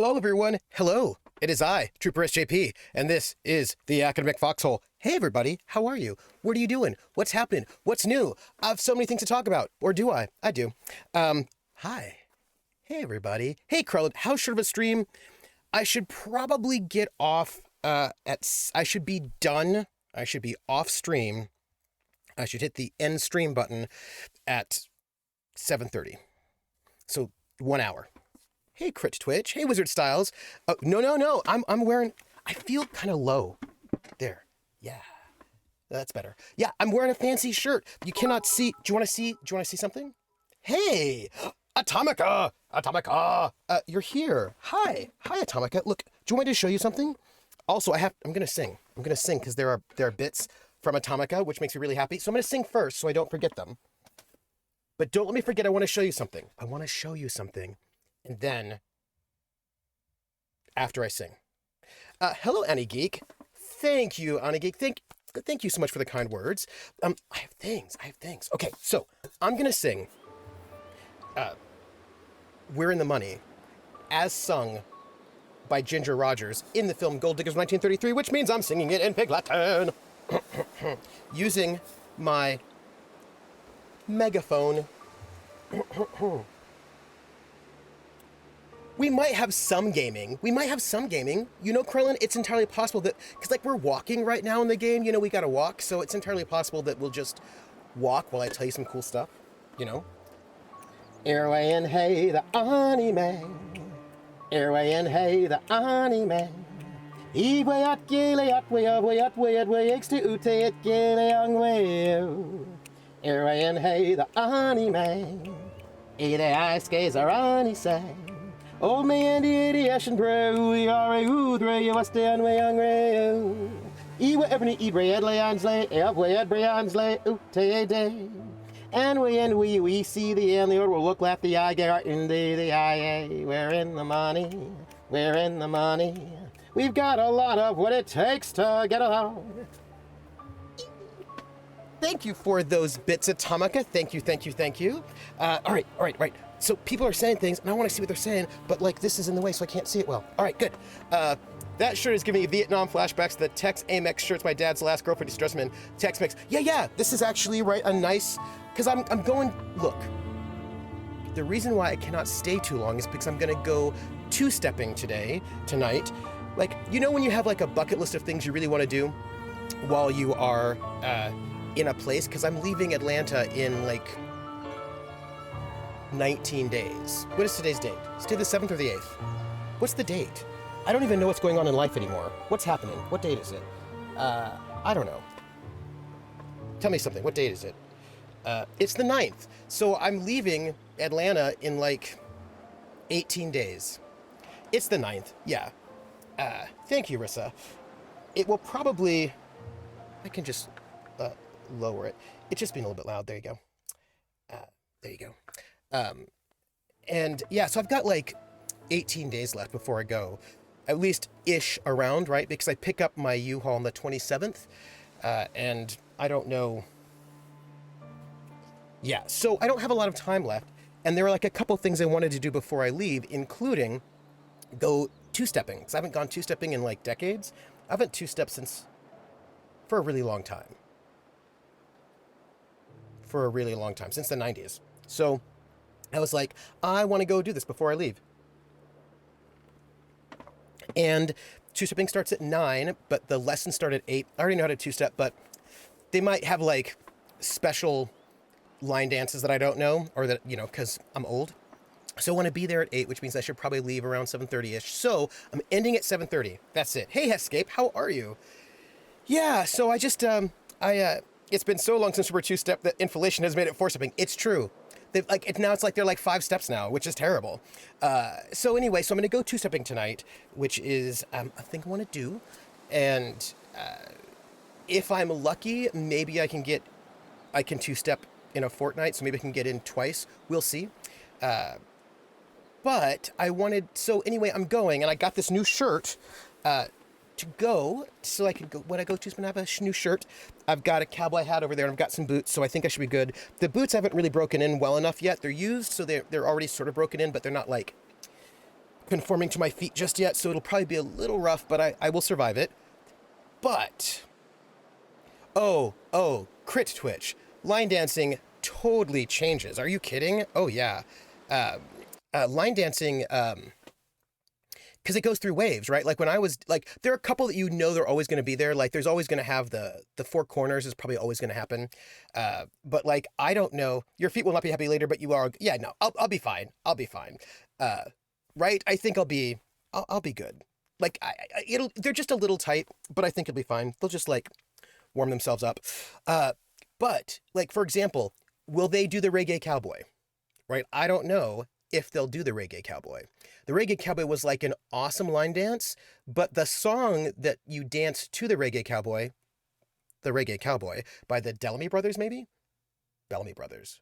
Hello, everyone. Hello. It is I, Trooper SJP, and this is the Academic Foxhole. Hey, everybody. How are you? What are you doing? What's happening? What's new? I have so many things to talk about. Or do I? I do. Hi. Hey, everybody. Hey, Krellin. How short of a stream? I should probably get off I should be done. I should be off stream. I should hit the end stream button at 7:30. So 1 hour. Hey, Crit Twitch. Hey, Wizard Styles. No. I'm wearing. I feel kind of low. There. Yeah, that's better. Yeah, I'm wearing a fancy shirt. You cannot see. Do you want to see? Do you want to see something? Hey, Atomica. Atomica. You're here. Hi, Atomica. Look. Do you want me to show you something? Also, I'm gonna sing. I'm gonna sing because there are bits from Atomica, which makes me really happy. So I'm gonna sing first, so I don't forget them. But don't let me forget. I want to show you something. I want to show you something. And then, after I sing. Hello, Annie Geek. Thank you, Annie Geek. Thank you so much for the kind words. I have things. Okay, so I'm gonna sing We're in the Money, as sung by Ginger Rogers in the film Gold Diggers 1933, which means I'm singing it in Pig Latin. Using my megaphone. We might have some gaming. You know, Krellin, it's entirely possible that, because, like, we're walking right now in the game, you know, we gotta walk, so it's entirely possible that we'll just walk while I tell you some cool stuff, you know? Airway and hey, the anime. Airway and hey, the anime. Iway at gele at way at way x to ute at gele young way. Airway and hey, the anime. Ede ice gaze are ani say. Old man, the Ashen Bro, we are a Udre, you must stand way young ray. Ewa Ebony Ebre at Leonsley, Elway at Briansley, Ute day. And we see the end, the order will look like the eye, get in the eye. We're in the money, we're in the money. We've got a lot of what it takes to get along. Thank you for those bits, Atomica. Thank you. All right. So people are saying things, and I want to see what they're saying, but, like, this is in the way, so I can't see it well. All right, good. That shirt is giving me Vietnam flashbacks. The Tex Amex shirt's my dad's last girlfriend. He dressed him in Tex-Mex. Yeah. This is actually, right, a nice... Because I'm going... Look. The reason why I cannot stay too long is because I'm going to go two-stepping tonight. Like, you know when you have, like, a bucket list of things you really want to do while you are in a place? Because I'm leaving Atlanta in, like... 19 days. What is today's date? Is today the 7th or the 8th? What's the date? I don't even know what's going on in life anymore. What's happening? What date is it? I don't know. Tell me something. What date is it? It's the 9th. So I'm leaving Atlanta in like 18 days. It's the 9th. Yeah. Thank you, Rissa. It will probably... I can just lower it. It's just being a little bit loud. There you go. There you go. And yeah, so I've got like 18 days left before I go, at least ish around, right? Because I pick up my U-Haul on the 27th, and I don't know. Yeah, so I don't have a lot of time left, and there are like a couple things I wanted to do before I leave, including go two-stepping, because I haven't gone two-stepping in like decades. I haven't two-stepped for a really long time. Since the 90s. So I was like, I want to go do this before I leave. And two-stepping starts at 9, but the lesson started at 8. I already know how to two-step, but they might have like special line dances that I don't know, or that, you know, because I'm old. So I want to be there at 8, which means I should probably leave around 7:30-ish. So I'm ending at 7:30. That's it. Hey, Escape, how are you? Yeah, so I just, it's been so long since we were two-step that inflation has made it four-stepping. It's true. It's like they're like 5 steps now, which is terrible. So anyway, so I'm going to go two-stepping tonight, which is a thing I want to do. And if I'm lucky, maybe I can two-step in a fortnight, so maybe I can get in twice. We'll see. But so anyway, I'm going, and I got this new shirt to go, so I can go, when I go to, I'm going to have a new shirt. I've got a cowboy hat over there, and I've got some boots, so I think I should be good. The boots haven't really broken in well enough yet. They're used, so they're already sort of broken in, but they're not, like, conforming to my feet just yet, so it'll probably be a little rough, but I will survive it. But, crit twitch. Line dancing totally changes. Are you kidding? Oh, yeah. Line dancing, because it goes through waves, right? Like when I was like, there are a couple that they're always going to be there. Like there's always going to have the four corners is probably always going to happen. But like I don't know, your feet will not be happy later, but you are. Yeah, no, I'll be fine. I'll be fine. Right? I think I'll be good. Like they're just a little tight, but I think it'll be fine. They'll just like warm themselves up. But like for example, will they do the reggae cowboy? Right? I don't know if they'll do the reggae cowboy. The reggae cowboy was like an awesome line dance, but the song that you dance to the reggae cowboy by the Bellamy Brothers, maybe? Bellamy Brothers.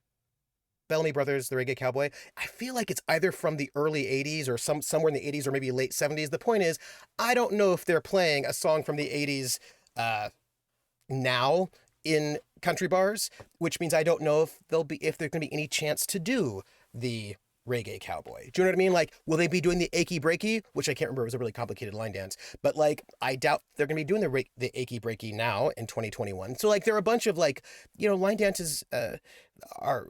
Bellamy Brothers, the reggae cowboy. I feel like it's either from the early 80s or somewhere in the 80s or maybe late 70s. The point is, I don't know if they're playing a song from the 80s now in country bars, which means I don't know if there's going to be any chance to do the reggae cowboy. Do you know what I mean? Like, will they be doing the achy breaky, which I can't remember, it was a really complicated line dance, but like I doubt they're gonna be doing the achy breaky now in 2021. So like there are a bunch of like, line dances are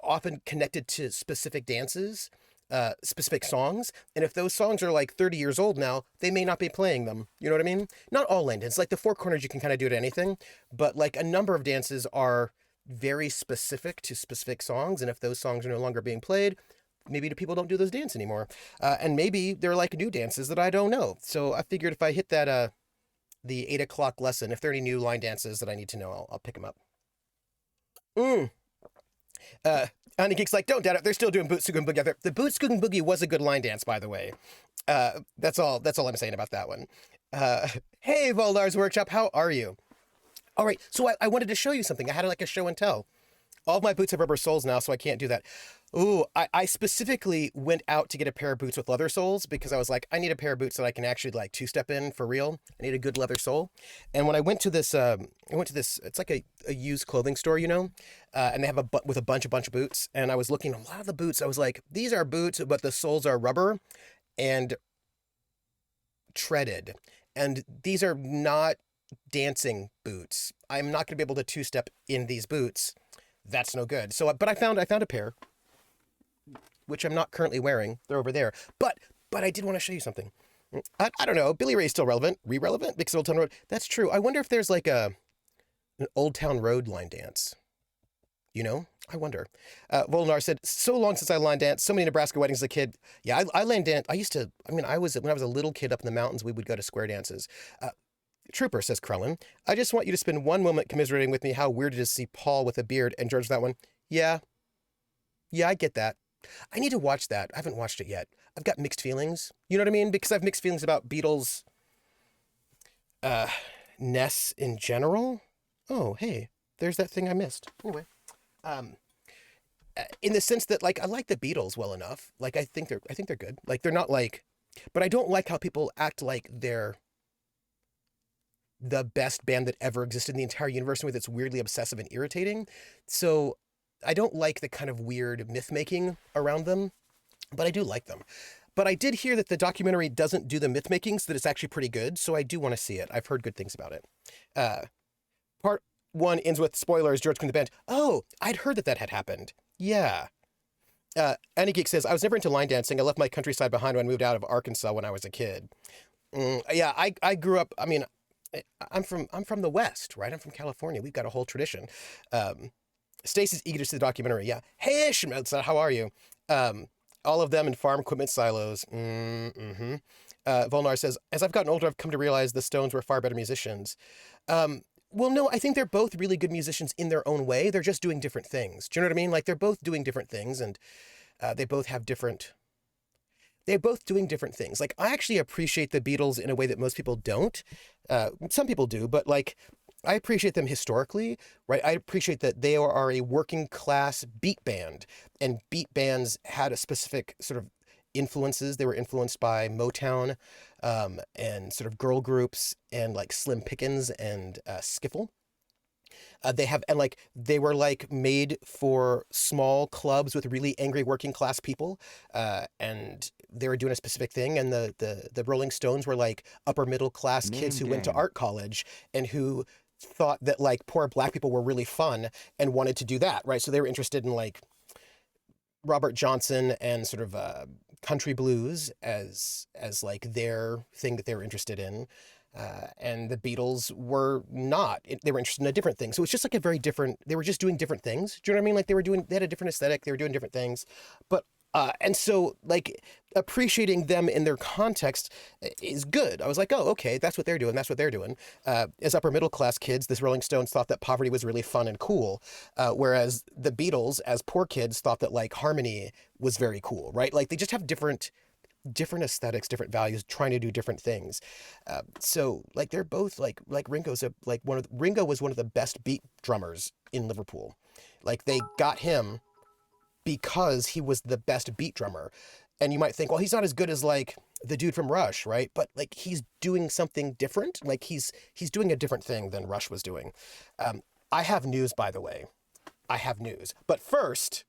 often connected to specific dances, specific songs, and if those songs are like 30 years old now, they may not be playing them. You know what I mean? Not all line dances. Like the four corners, you can kind of do to anything, but like a number of dances are very specific to specific songs, and if those songs are no longer being played, maybe the people don't do those dance anymore, and maybe they're like new dances that I don't know. So I figured if I hit that the 8 o'clock lesson, if there are any new line dances that I need to know, I'll pick them up. Honey Geek's like, don't doubt it, they're still doing Boot Scootin' Boogie. The Boot Scootin' Boogie was a good line dance, by the way. That's all I'm saying about that one. Hey, Voldar's Workshop, how are you? All right, so I wanted to show you something. I had like a show and tell. All of my boots have rubber soles now, so I can't do that. Ooh, I specifically went out to get a pair of boots with leather soles because I was like, I need a pair of boots that I can actually like two-step in for real. I need a good leather sole. And when I went to this, it's like a used clothing store, and they have with a bunch of boots. And I was looking at a lot of the boots. I was like, these are boots, but the soles are rubber and treaded. And these are not dancing boots. I'm not going to be able to two-step in these boots. That's no good. So, but I found a pair, which I'm not currently wearing. They're over there. But I did want to show you something. I don't know. Billy Ray's still relevant. Re-relevant? Because Old Town Road. That's true. I wonder if there's like an Old Town Road line dance. I wonder. Volnar said, so long since I line danced, so many Nebraska weddings as a kid. Yeah, I line dance. When I was a little kid up in the mountains, we would go to square dances. Trooper, says Krellin, I just want you to spend one moment commiserating with me how weird it is to see Paul with a beard, and George that one. Yeah, I get that. I need to watch that. I haven't watched it yet. I've got mixed feelings. You know what I mean? Because I have mixed feelings about Beatles' Ness in general. Oh, hey, there's that thing I missed. Anyway, in the sense that like I like the Beatles well enough. Like I think they're good. Like they're not like, but I don't like how people act like they're the best band that ever existed in the entire universe in a way that's weirdly obsessive and irritating. So I don't like the kind of weird myth-making around them, but I do like them. But I did hear that the documentary doesn't do the myth-making, so that it's actually pretty good, so I do want to see it. I've heard good things about it. Part 1 ends with spoilers, George cleaned the bench. Oh, I'd heard that had happened. Yeah. Annie Geek says, I was never into line dancing. I left my countryside behind when I moved out of Arkansas when I was a kid. Yeah, I grew up, I'm from the West, right? I'm from California. We've got a whole tradition. Stacey's eager to see the documentary. Yeah. Hey, Schmeltz, how are you? All of them in farm equipment silos. Volnar says, as I've gotten older, I've come to realize the Stones were far better musicians. Well, no, I think they're both really good musicians in their own way. They're just doing different things. Do you know what I mean? Like they're both doing different things, and they both have different. They're both doing different things. Like, I actually appreciate the Beatles in a way that most people don't. Some people do, but like, I appreciate them historically, right? I appreciate that they are a working class beat band, and beat bands had a specific sort of influences. They were influenced by Motown, and sort of girl groups and like Slim Pickens and Skiffle. They have, and like they were like made for small clubs with really angry working class people, and they were doing a specific thing. And the Rolling Stones were like upper middle class kids Name who went to game. art college and who thought that like poor black people were really fun and wanted to do that, right? So they were interested in like Robert Johnson and sort of country blues as like their thing that they were interested in. And the Beatles were not. They were interested in a different thing. So it's just like a very different. They were just doing different things. Do you know what I mean? Like they had a different aesthetic. They were doing different things, but and so like appreciating them in their context is good. I was like, oh, okay, that's what they're doing. That's what they're doing. As upper middle class kids, this Rolling Stones thought that poverty was really fun and cool, whereas the Beatles, as poor kids, thought that like harmony was very cool, right? Like they just have different aesthetics, different values, trying to do different things. So like they're both like Ringo was one of the best beat drummers in Liverpool. Like they got him because he was the best beat drummer. And you might think, well, he's not as good as like the dude from Rush, right? But like he's doing something different. Like he's doing a different thing than Rush was doing. I have news, by the way. I have news. But first,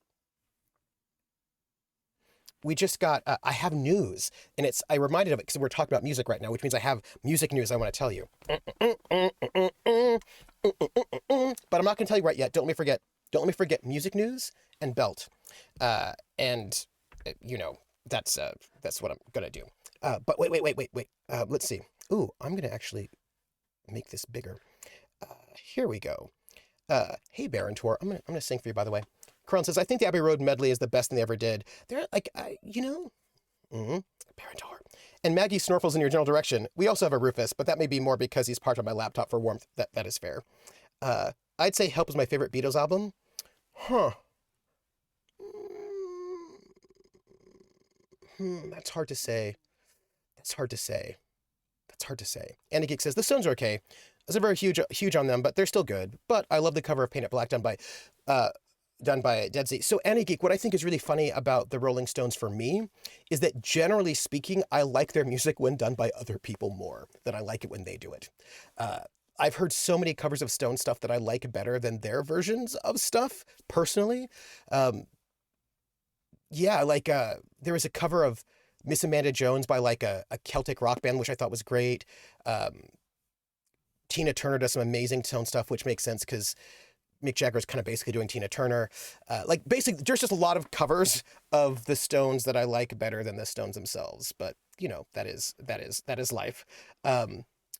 we just got I have news, and it's I reminded of it because we're talking about music right now, which means I have music news I want to tell you. But I'm not going to tell you right yet. Don't let me forget music news and belt, and you know that's what I'm gonna do. But wait. Let's see. Ooh, I'm gonna actually make this bigger. Here we go. Hey Baron Tor, I'm gonna sing for you, by the way. Kron says, I think the Abbey Road medley is the best thing they ever did. They're like, mm-hmm. Baron Tor. And Maggie snorfles in your general direction. We also have a Rufus, but that may be more because he's parked on my laptop for warmth. That is fair. I'd say Help is my favorite Beatles album. Huh. That's hard to say. That's hard to say. That's hard to say. Andy Geek says, the Stones are okay. I was very huge on them, but they're still good. But I love the cover of Paint It Black done by Dead Sea. So Annie Geek, what I think is really funny about the Rolling Stones for me is that generally speaking, I like their music when done by other people more than I like it when they do it. I've heard so many covers of Stone stuff that I like better than their versions of stuff personally. Um, yeah, like there was a cover of Miss Amanda Jones by like a Celtic rock band, which I thought was great. Um, Tina Turner does some amazing Stone stuff, which makes sense because Mick Jagger is kind of basically doing Tina Turner. Like basically, there's just a lot of covers of the Stones that I like better than the Stones themselves. But you know, that is life.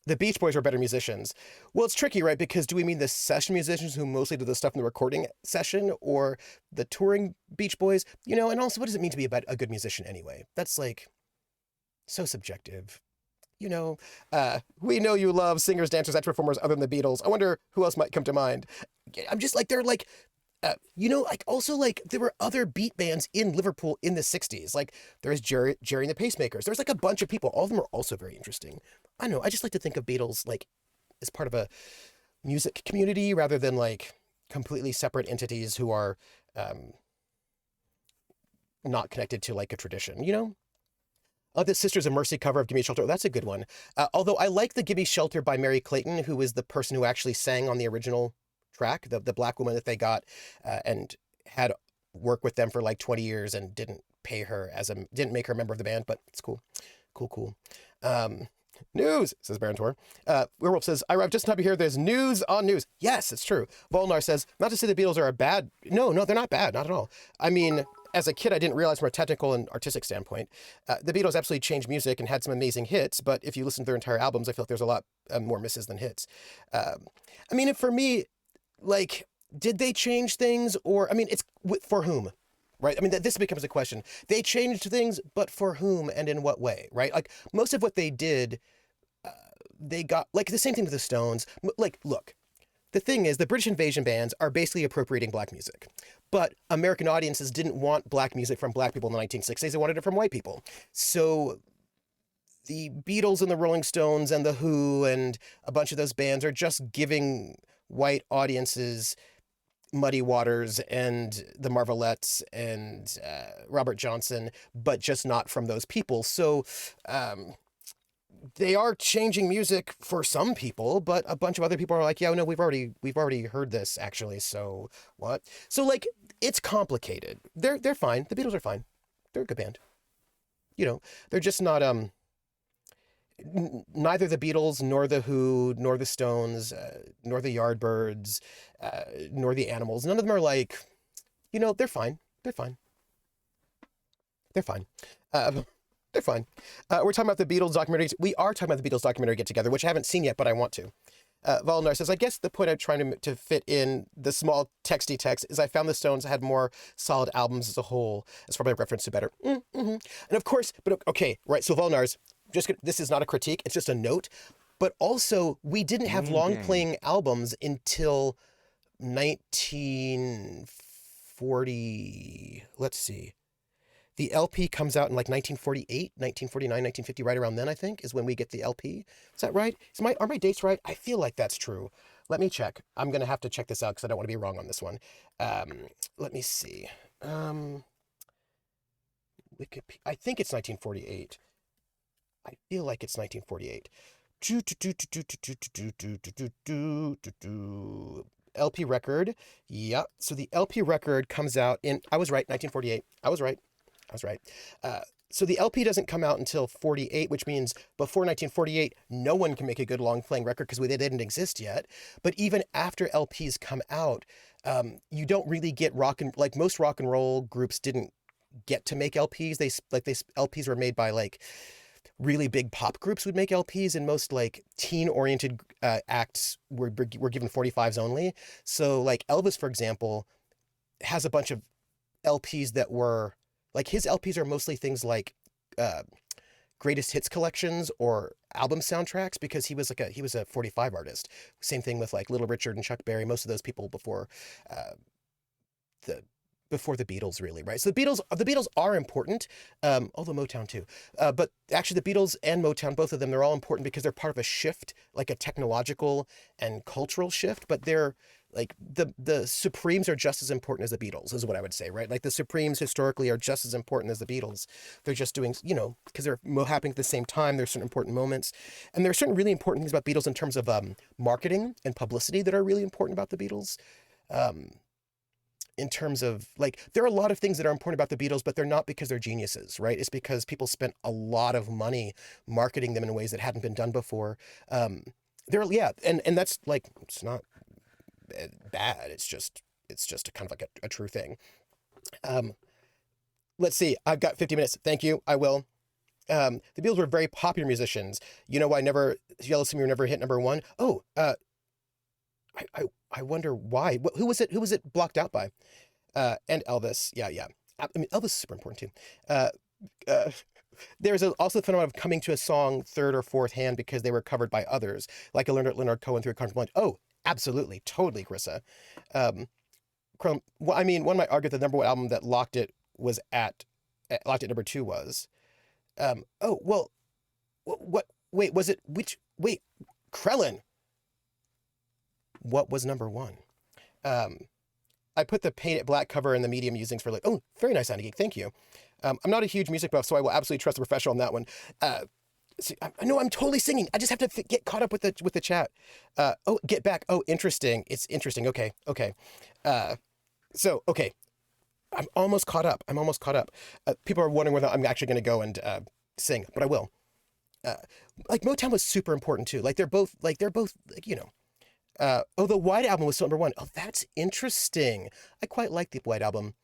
The Beach Boys were better musicians. Well, it's tricky, right? Because do we mean the session musicians who mostly do the stuff in the recording session, or the touring Beach Boys? You know, and also, what does it mean to be a good musician anyway? That's like so subjective. You know, we know you love singers, dancers, actors, performers other than the Beatles. I wonder who else might come to mind. I'm just like, they're like, like also like there were other beat bands in Liverpool in the 60s. Like there's Jerry and the Pacemakers. There's like a bunch of people. All of them are also very interesting. I don't know. I just like to think of Beatles like as part of a music community rather than like completely separate entities who are not connected to like a tradition, you know? The Sisters of Mercy cover of Gimme Shelter. Oh, that's a good one. Although I like the Gimme Shelter by Mary Clayton, who is the person who actually sang on the original track, the black woman that they got and had worked with them for like 20 years and didn't didn't make her a member of the band, but it's cool. Cool. News, says Baron Tor. Werewolf says, I arrived just in time to hear there's news on news. Yes, it's true. Volnar says, not to say the Beatles are a bad. No, they're not bad. Not at all. I mean, as a kid, I didn't realize from a technical and artistic standpoint, the Beatles absolutely changed music and had some amazing hits. But if you listen to their entire albums, I feel like there's a lot more misses than hits. I mean, for me, like, did they change things? Or, I mean, it's for whom? Right? I mean, this becomes a question. They changed things, but for whom and in what way? Right? Like, most of what they did, they got, like, the same thing with the Stones. Like, look. The thing is, the British invasion bands are basically appropriating black music. But American audiences didn't want black music from black people in the 1960s. They wanted it from white people. So the Beatles and the Rolling Stones and the Who and a bunch of those bands are just giving white audiences Muddy Waters and the Marvelettes and Robert Johnson, but just not from those people. So they are changing music for some people, but a bunch of other people are like, yeah, no, we've already heard this actually. So what? So like, it's complicated. They're fine. The Beatles are fine. They're a good band. You know, they're just not neither the Beatles nor the Who nor the Stones nor the Yardbirds nor the Animals. None of them are like, they're fine. They're fine. They're fine. They're fine. We're talking about the Beatles documentary. We are talking about the Beatles documentary Get Together, which I haven't seen yet, but I want to. Volnar says, I guess the point I'm trying to fit in the small texty text is I found the Stones had more solid albums as a whole. That's probably a reference to Better. And of course, but okay, right. So Volnar's, this is not a critique. It's just a note. But also, we didn't have long playing albums until 1940. Let's see. The LP comes out in like 1948, 1949, 1950, right around then, I think, is when we get the LP. Is that right? Are my dates right? I feel like that's true. Let me check. I'm going to have to check this out because I don't want to be wrong on this one. Let me see. Wikipedia. I think it's 1948. I feel like it's 1948. LP record. Yep. So the LP record comes out I was right, 1948. I was right. So the LP doesn't come out until 48, which means before 1948, no one can make a good long playing record because they didn't exist yet. But even after LPs come out, you don't really get like most rock and roll groups didn't get to make LPs. LPs were made by like really big pop groups would make LPs, and most like teen oriented acts were given 45s only. So like Elvis, for example, has a bunch of LPs that were like his LPs are mostly things like greatest hits collections or album soundtracks because he was a 45 artist. Same thing with like Little Richard and Chuck Berry. Most of those people before the Beatles, really, right? So the Beatles are important, although Motown too. But actually, the Beatles and Motown, both of them, they're all important because they're part of a shift, like a technological and cultural shift. But they're like the Supremes are just as important as the Beatles, is what I would say, right? Like the Supremes historically are just as important as the Beatles. They're just doing, because they're happening at the same time. There's certain important moments, and there are certain really important things about Beatles in terms of marketing and publicity that are really important about the Beatles. In terms of like, there are a lot of things that are important about the Beatles, but they're not because they're geniuses, right? It's because people spent a lot of money marketing them in ways that hadn't been done before. And that's like, it's not bad. It's just a kind of like a true thing. Let's see. I've got 50 minutes. Thank you. I will. The Beatles were very popular musicians. You know why Yellow Submarine never hit number one? Oh, I wonder why. Who was it blocked out by? And Elvis. Yeah. I mean, Elvis is super important too. There's also the phenomenon of coming to a song third or fourth hand because they were covered by others, like a Leonard Cohen through a Country Blind. Oh, absolutely, totally, Carissa. Well, I mean, one might argue that the number one album that locked it number two was. Oh well, what? Wait, was it which? Wait, Krellin. What was number one? I put the painted black cover in the medium musings for like, oh, very nice, Andy Geek. Thank you. I'm not a huge music buff, so I will absolutely trust the professional on that one. See, I know I'm totally singing. I just have to get caught up with the chat. Oh, get back. Oh, interesting. It's interesting. Okay. So, okay. I'm almost caught up. People are wondering whether I'm actually going to go and sing, but I will. Like Motown was super important too. Like they're both like, the White Album was still number one. Oh, that's interesting. I quite like the White Album.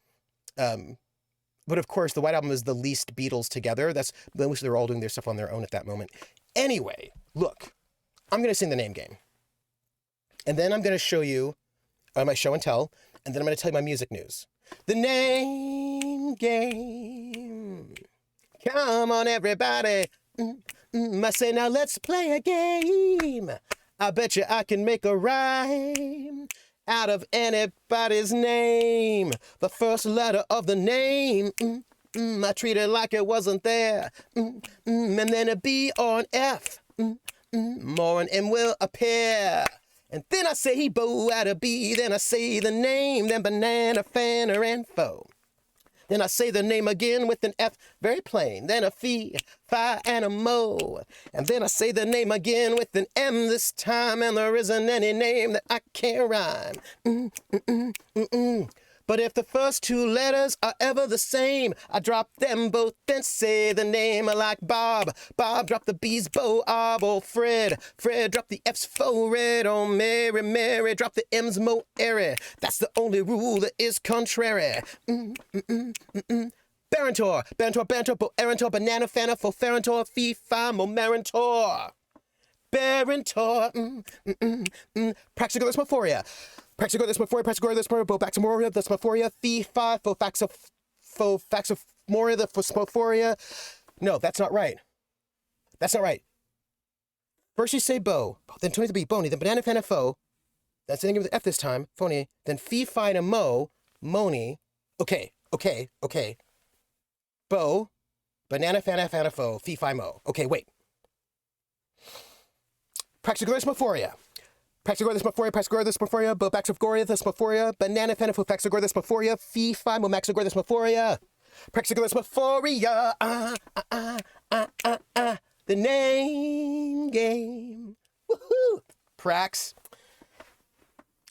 But of course, the White Album is the least Beatles together. That's most they're all doing their stuff on their own at that moment. Anyway, look, I'm going to sing the name game. And then I'm going to show you my show and tell. And then I'm going to tell you my music news. The name game. Come on, everybody. I say, now let's play a game. I bet you I can make a rhyme out of anybody's name. The first letter of the name, I treat it like it wasn't there. And then a B or an F, more an M will appear. And then I say bo at a B, then I say the name, then banana, fanner, and foe. Then I say the name again with an F, very plain. Then a fee, fi, and a mo. And then I say the name again with an M this time, and there isn't any name that I can't rhyme. But if the first two letters are ever the same, I drop them both and say the name. Like Bob, Bob drop the B's, Bo, oh, Fred, Fred drop the F's, fo, red, oh, Mary, Mary drop the M's, mo, airy. That's the only rule that is contrary. Barantor, Barantor, Barantor, Bo, Erantor, Banana, Fana, Fo, Farantor, Fee, Fi, Mo, Marantor. Barantor, Praxagolismophoria. Praxagolismophoria, Praxagolismophoria, Bobaxamoria, the Smophoria, Fee, Fi, Faxamoria, the Phosmophoria. No, that's not right. That's not right. First you say Bo, then Tony the B, Bony, then Banana, Fana, Fo. That's ending with the F this time, Phony. Then Fee, Fi, and Mo, Moni. Okay. Bo, Banana, Fana, Fana, Fo, Fee, Fi, Mo. Okay, wait. Praxagolismophoria. Praxagolismophoria, Praxagolismophoria, Bobaxagoria, the Smophoria, Banana, Fenifo, Faxagorismophoria, Fee, Fi, Momaxagorismophoria. Praxagolismophoria, the name game. Woohoo! Prax.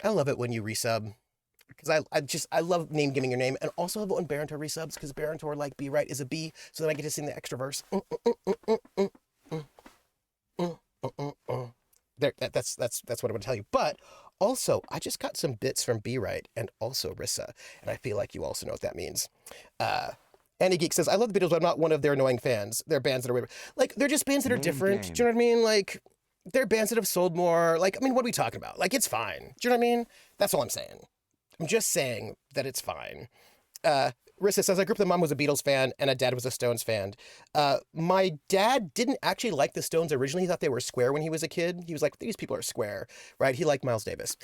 I love it when you resub. Because I love giving your name, and also love it when Barantor resubs, because Barantor, like, be right is a B, so then I get to sing the extra verse. There, that's what I'm going to tell you. But also, I just got some bits from Be Right and also Rissa, and I feel like you also know what that means. Annie Geek says, I love the Beatles, but I'm not one of their annoying fans. They're bands that are, like, they're just bands that are different. Do you know what I mean? Like, they're bands that have sold more. Like, I mean, what are we talking about? Like, it's fine. Do you know what I mean? That's all I'm saying. I'm just saying that it's fine. Rissa says, I grew up, the mom was a Beatles fan and a dad was a Stones fan. My dad didn't actually like the Stones originally. He thought they were square when he was a kid. He was like, these people are square, right? He liked Miles Davis.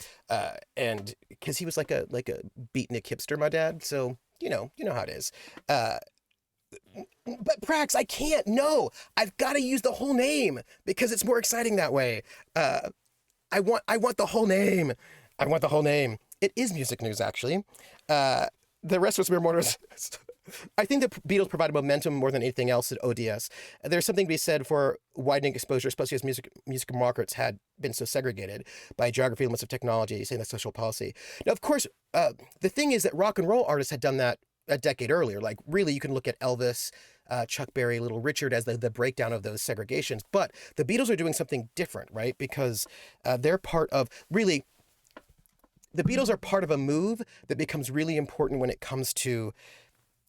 And because he was like a beatnik hipster, my dad. So, you know how it is. But Prax, I can't. No, I've got to use the whole name because it's more exciting that way. I want the whole name. I want the whole name. It is music news, actually. The rest was mere mortars. I think the Beatles provided momentum more than anything else at ODS. There's something to be said for widening exposure, especially as music markets had been so segregated by geography, limits of technology, saying that social policy. Now, of course, the thing is that rock and roll artists had done that a decade earlier. Like, really, you can look at Elvis, Chuck Berry, Little Richard as the breakdown of those segregations. But the Beatles are doing something different, right? Because they're part of, really, the Beatles are part of a move that becomes really important when it comes to,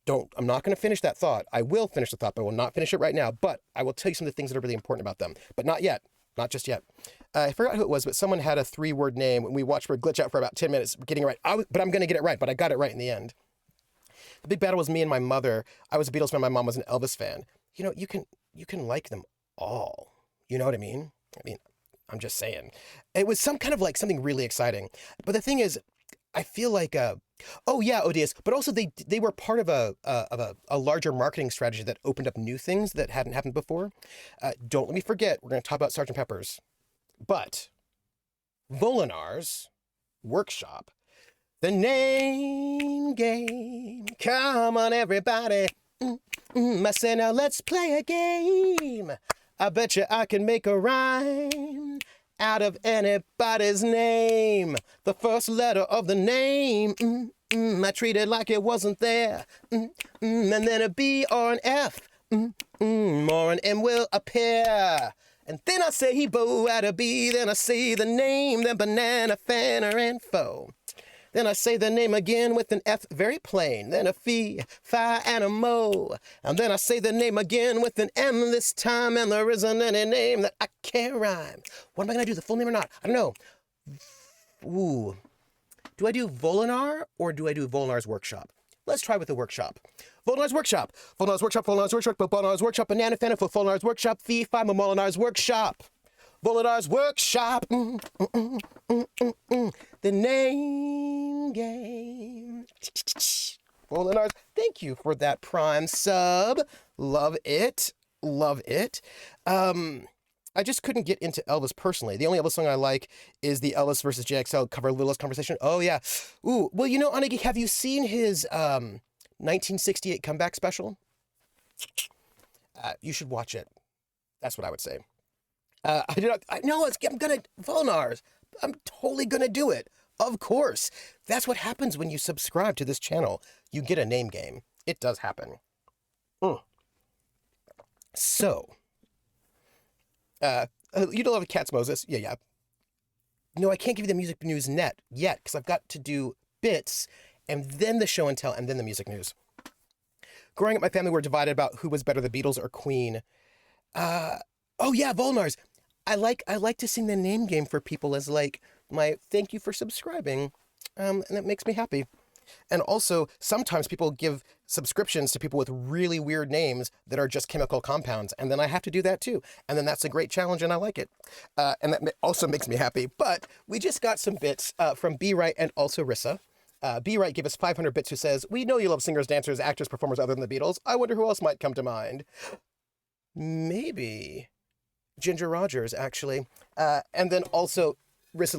I'm not going to finish that thought. I will finish the thought, but I will not finish it right now. But I will tell you some of the things that are really important about them. But not yet. Not just yet. I forgot who it was, but someone had a 3-word name and we watched her glitch out for about 10 minutes getting it right. But I'm going to get it right, but I got it right in the end. The big battle was me and my mother. I was a Beatles fan. My mom was an Elvis fan. You know, you can like them all. You know what I mean? I'm just saying. It was something really exciting. But the thing is, I feel like, ODS, but also they were part of a larger marketing strategy that opened up new things that hadn't happened before. Don't let me forget, we're going to talk about Sgt. Pepper's. But Volinar's Workshop, the name game. Come on, everybody. I say, now let's play a game. I bet you I can make a rhyme out of anybody's name. The first letter of the name, I treat it like it wasn't there. And then a B or an F, or an M will appear. And then I say he bow at a B, then I say the name, then banana, fana, and fo. Then I say the name again with an F, very plain. Then a fee, fi, and a mo. And then I say the name again with an M this time, and there isn't any name that I can't rhyme. What am I going to do, the full name or not? I don't know. Ooh. Do I do Volinar or do I do Volinar's Workshop? Let's try with the Workshop. Volinar's Workshop. Volinar's Workshop, Volinar's Workshop, Volinar's Workshop, Banana Fana for Volinar's Workshop, fee, fi, Molinar's Workshop. Volinar's Workshop. The name game. Volinar's. Thank you for that Prime sub. Love it. Love it. I just couldn't get into Elvis personally. The only Elvis song I like is the Elvis versus JXL cover, Littlest Conversation. Oh, yeah. Ooh, well, Anna Geek, have you seen his 1968 comeback special. You should watch it. That's what I would say. I'm gonna, Volnars. I'm totally gonna do it. Of course. That's what happens when you subscribe to this channel. You get a name game. It does happen. So, you don't love Cats Moses? Yeah. No, I can't give you the music news net yet because I've got to do bits and then the show and tell and then the music news. Growing up, my family were divided about who was better, the Beatles or Queen. Oh yeah, Volnars. I like to sing the name game for people as like my thank you for subscribing, and it makes me happy. And also, sometimes people give subscriptions to people with really weird names that are just chemical compounds, and then I have to do that too. And then that's a great challenge, and I like it. And that also makes me happy. But we just got some bits from B. Wright and also Rissa. B. Wright gave us 500 bits who says, "We know you love singers, dancers, actors, performers other than the Beatles. I wonder who else might come to mind." Maybe Ginger Rogers, actually. And then also, Rissa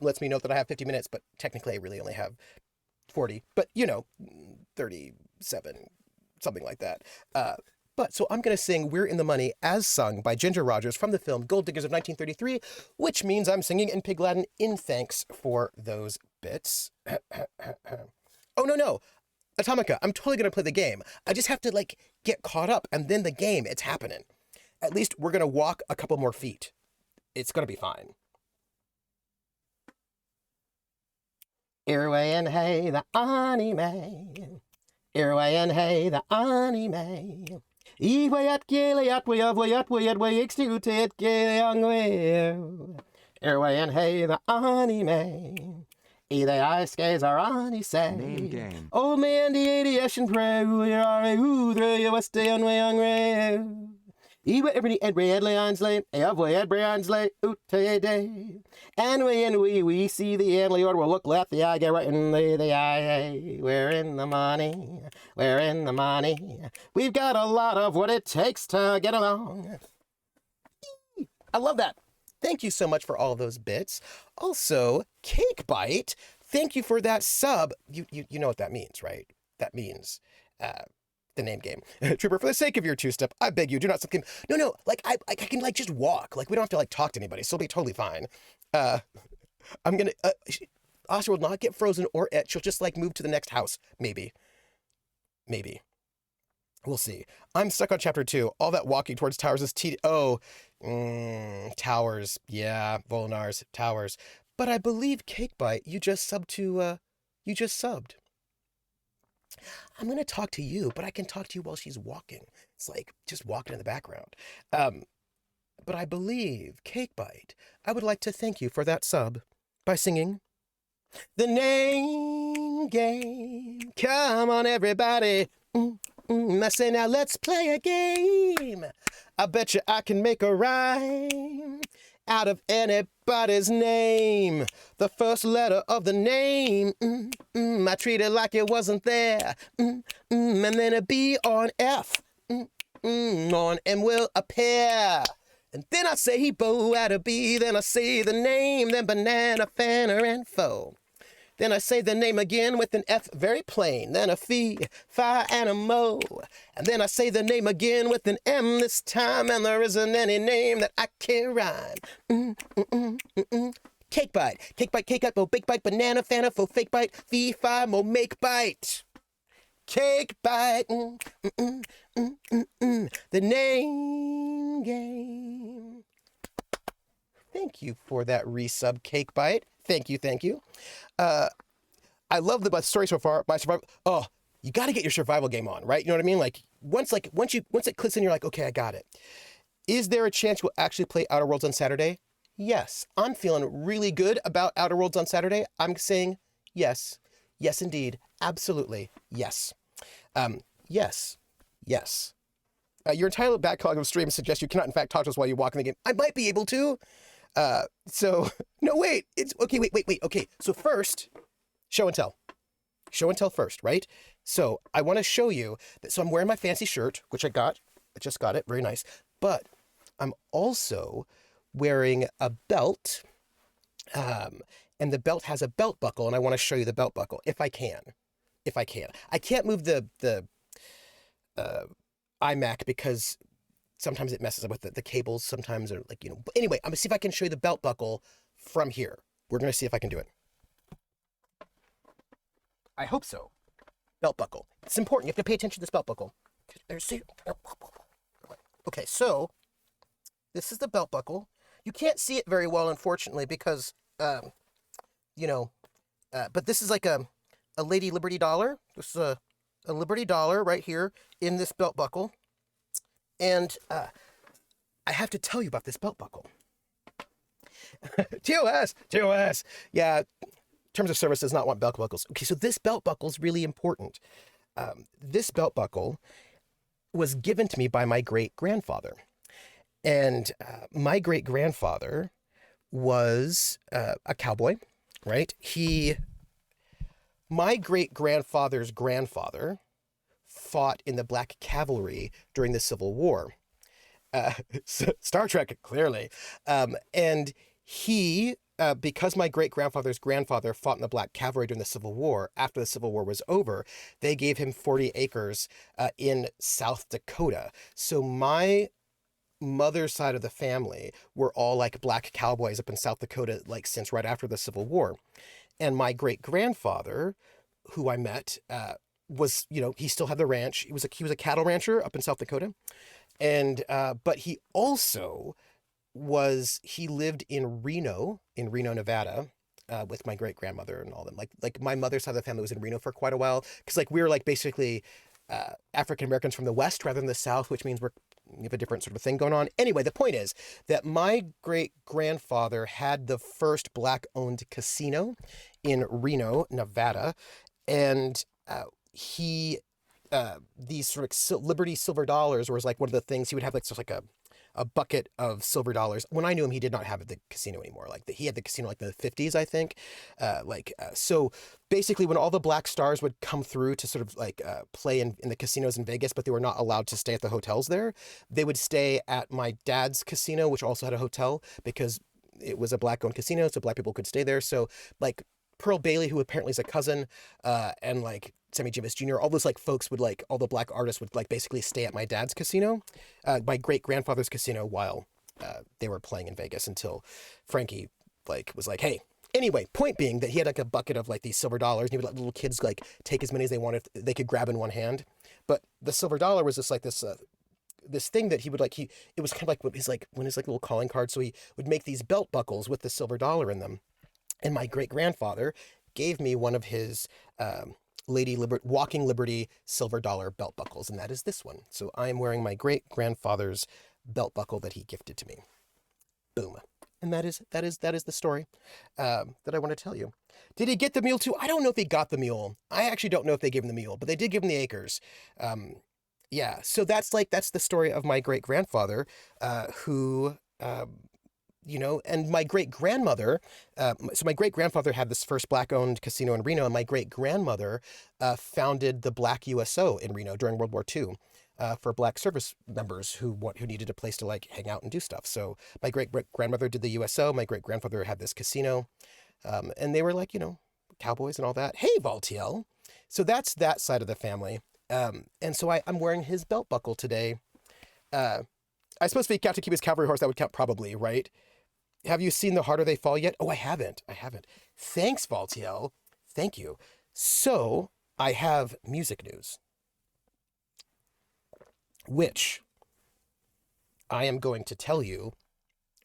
lets me note that I have 50 minutes, but technically I really only have 40. But, 37, something like that. But so I'm going to sing We're in the Money as sung by Ginger Rogers from the film Gold Diggers of 1933, which means I'm singing in Pig Latin in thanks for those bits. Oh, no. Atomica, I'm totally going to play the game. I just have to, get caught up, and then the game, it's happening. At least we're going to walk a couple more feet. It's going to be fine. Irway and hey, the anime. Irway and hey, the anime. Iwayat gileat, way extuted gileangwe. Irway and hey, the anime. Either I skays or ani say. Name game. Old man, the 80 pray, we are a hoodre, you was stay on way on ray. Iwa every Edbray Edley Ansley, Evoy Edbray Ansley, Ute day. And we see the Anley order will look left, the eye get right in the eye. We're in the money, we're in the money. We've got a lot of what it takes to get along. I love that. Thank you so much for all those bits. Also, Cake Bite, thank you for that sub. You know what that means, right? That means the name game. Trooper, for the sake of your two-step, I beg you, do not something. No, I can just walk. We don't have to talk to anybody, so it'll be totally fine. I'm gonna, Asha will not get frozen or et. She'll just move to the next house. Maybe. We'll see. I'm stuck on chapter 2. All that walking towards towers is towers. Yeah, Volnars, towers. But I believe Cakebite, you just subbed. I'm going to talk to you, but I can talk to you while she's walking. It's just walking in the background. But I believe, Cakebite, I would like to thank you for that sub by singing the name game. Come on, everybody. I say now let's play a game. I bet you I can make a rhyme out of anybody's name. The first letter of the name, I treat it like it wasn't there. And then a B or an F, on M will appear. And then I say he bow at a B, then I say the name, then banana, fanner, and foe. Then I say the name again with an F very plain, then a fee, fi, and a mo. And then I say the name again with an M this time, and there isn't any name that I can rhyme. Cake bite, cake up, mo, bake bite, banana, fana, fo, fake bite, fee, fi, mo, make bite. Cake bite, the name game. Thank you for that resub, Cake Bite. Thank you. I love the story so far. My survival. Oh, you got to get your survival game on, right? You know what I mean? Once it clicks in, you're like, okay, I got it. Is there a chance we'll actually play Outer Worlds on Saturday? Yes, I'm feeling really good about Outer Worlds on Saturday. I'm saying yes, indeed, absolutely, yes, yes. Your entire backlog of streams suggests you cannot, in fact, talk to us while you walk in the game. I might be able to. No, wait. It's okay. Wait. Okay. So first, show and tell first, right? So I want to show you that. So I'm wearing my fancy shirt, which I just got it. Very nice. But I'm also wearing a belt. And the belt has a belt buckle, and I want to show you the belt buckle if I can. if I can. I can't move the uh, iMac because sometimes it messes up with the cables sometimes, or like, but anyway, I'm gonna see if I can show you the belt buckle from here. We're gonna see if I can do it. I hope so. Belt buckle. It's important. You have to pay attention to this belt buckle. Okay, so this is the belt buckle. You can't see it very well, unfortunately, because, you know, but this is like a Lady Liberty dollar. This is a Liberty dollar right here in this belt buckle. And I have to tell you about this belt buckle. TOS. Yeah, terms of service does not want belt buckles. Okay, so this belt buckle is really important. This belt buckle was given to me by my great-grandfather. And my great-grandfather was a cowboy, right? My great-grandfather's grandfather fought in the Black Cavalry during the Civil War. Star Trek, clearly. And he, because my great-grandfather's grandfather fought in the Black Cavalry during the Civil War, after the Civil War was over, they gave him 40 acres in South Dakota. So my mother's side of the family were all like black cowboys up in South Dakota, like since right after the Civil War. And my great-grandfather, who I met, was, he still had the ranch. He was a cattle rancher up in South Dakota. And, but he also he lived in Reno, Nevada, with my great grandmother and all them. Like my mother's side of the family was in Reno for quite a while. Cause like we were like basically, African Americans from the West rather than the South, which means we have a different sort of thing going on. Anyway, the point is that my great grandfather had the first black owned casino in Reno, Nevada. And, these sort of Liberty silver dollars was like one of the things he would have, like, sort of like a bucket of silver dollars. When I knew him, he did not have the casino anymore. Like he had the casino like in the 50s, I think. So basically when all the black stars would come through to sort of like play in the casinos in Vegas, but they were not allowed to stay at the hotels there, they would stay at my dad's casino, which also had a hotel because it was a black owned casino. So black people could stay there. So like Pearl Bailey, who apparently is a cousin, and like Sammy Davis Jr., all those like folks would like, all the black artists would like basically stay at my dad's casino, my great grandfather's casino, while they were playing in Vegas until Frankie like was like, hey. Anyway, point being that he had like a bucket of like these silver dollars, and he would let little kids like take as many as they wanted, they could grab in one hand. But the silver dollar was just like this thing that he would like, it was kind of like his like one of his like little calling cards. So he would make these belt buckles with the silver dollar in them. And my great-grandfather gave me one of his Walking Liberty silver dollar belt buckles, and that is this one. So I am wearing my great-grandfather's belt buckle that he gifted to me. Boom. And that is the story that I want to tell you. Did he get the mule too? I don't know if he got the mule. I actually don't know if they gave him the mule, but they did give him the acres. Yeah, so that's the story of my great-grandfather, who... and my great-grandmother, so my great-grandfather had this first black-owned casino in Reno, and my great-grandmother founded the Black USO in Reno during World War II for black service members who needed a place to like hang out and do stuff. So my great-grandmother did the USO, my great-grandfather had this casino, and they were like, cowboys and all that. Hey, Valtiel! So that's that side of the family. And so I'm wearing his belt buckle today. I suppose if he got to keep his cavalry horse, that would count probably, right? Have you seen The Harder They Fall yet? Oh, I haven't. Thanks, Valtiel. Thank you. So I have music news, which I am going to tell you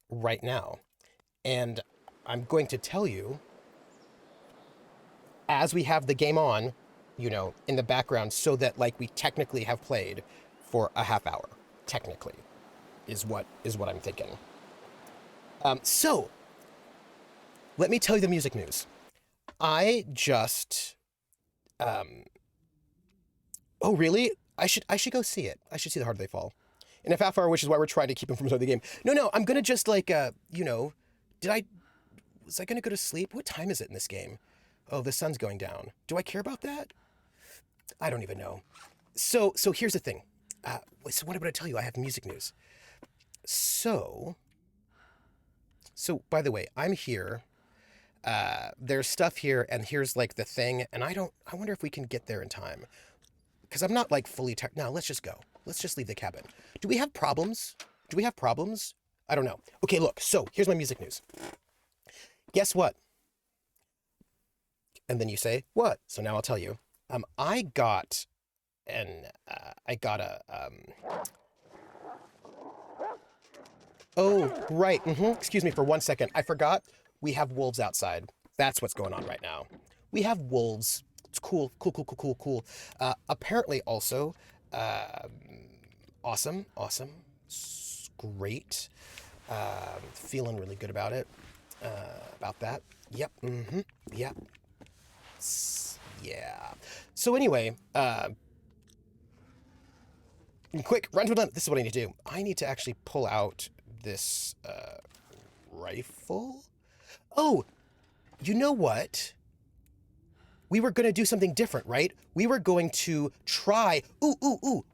right now. And I'm going to tell you as we have the game on, in the background, so that like we technically have played for a half hour, technically, is what I'm thinking. So, let me tell you the music news. I just, oh really? I should go see it. I should see The Harder They Fall in a half hour, which is why we're trying to keep him from starting the game. No, I'm gonna just like, was I gonna go to sleep? What time is it in this game? Oh, the sun's going down. Do I care about that? I don't even know. So here's the thing. So what am I gonna tell you? I have music news. So by the way, I'm here there's stuff here, and here's like the thing, and I wonder if we can get there in time. Because I'm not like fully tired. No, let's just go. Let's just leave the cabin. Do we have problems? Do we have problems? I don't know. Okay, look. So here's my music news. Guess what? And then you say, what? So now I'll tell you. I got a oh, right. Excuse me for 1 second. I forgot we have wolves outside. That's what's going on right now. We have wolves. It's cool, cool, cool, cool, cool, cool. Apparently also, awesome, great. Feeling really good about it, about that. Yep, yep. Yeah. So anyway, quick, run to a limb. This is what I need to do. I need to actually pull out this, rifle. Oh, you know what? We were going to do something different, right? We were going to try,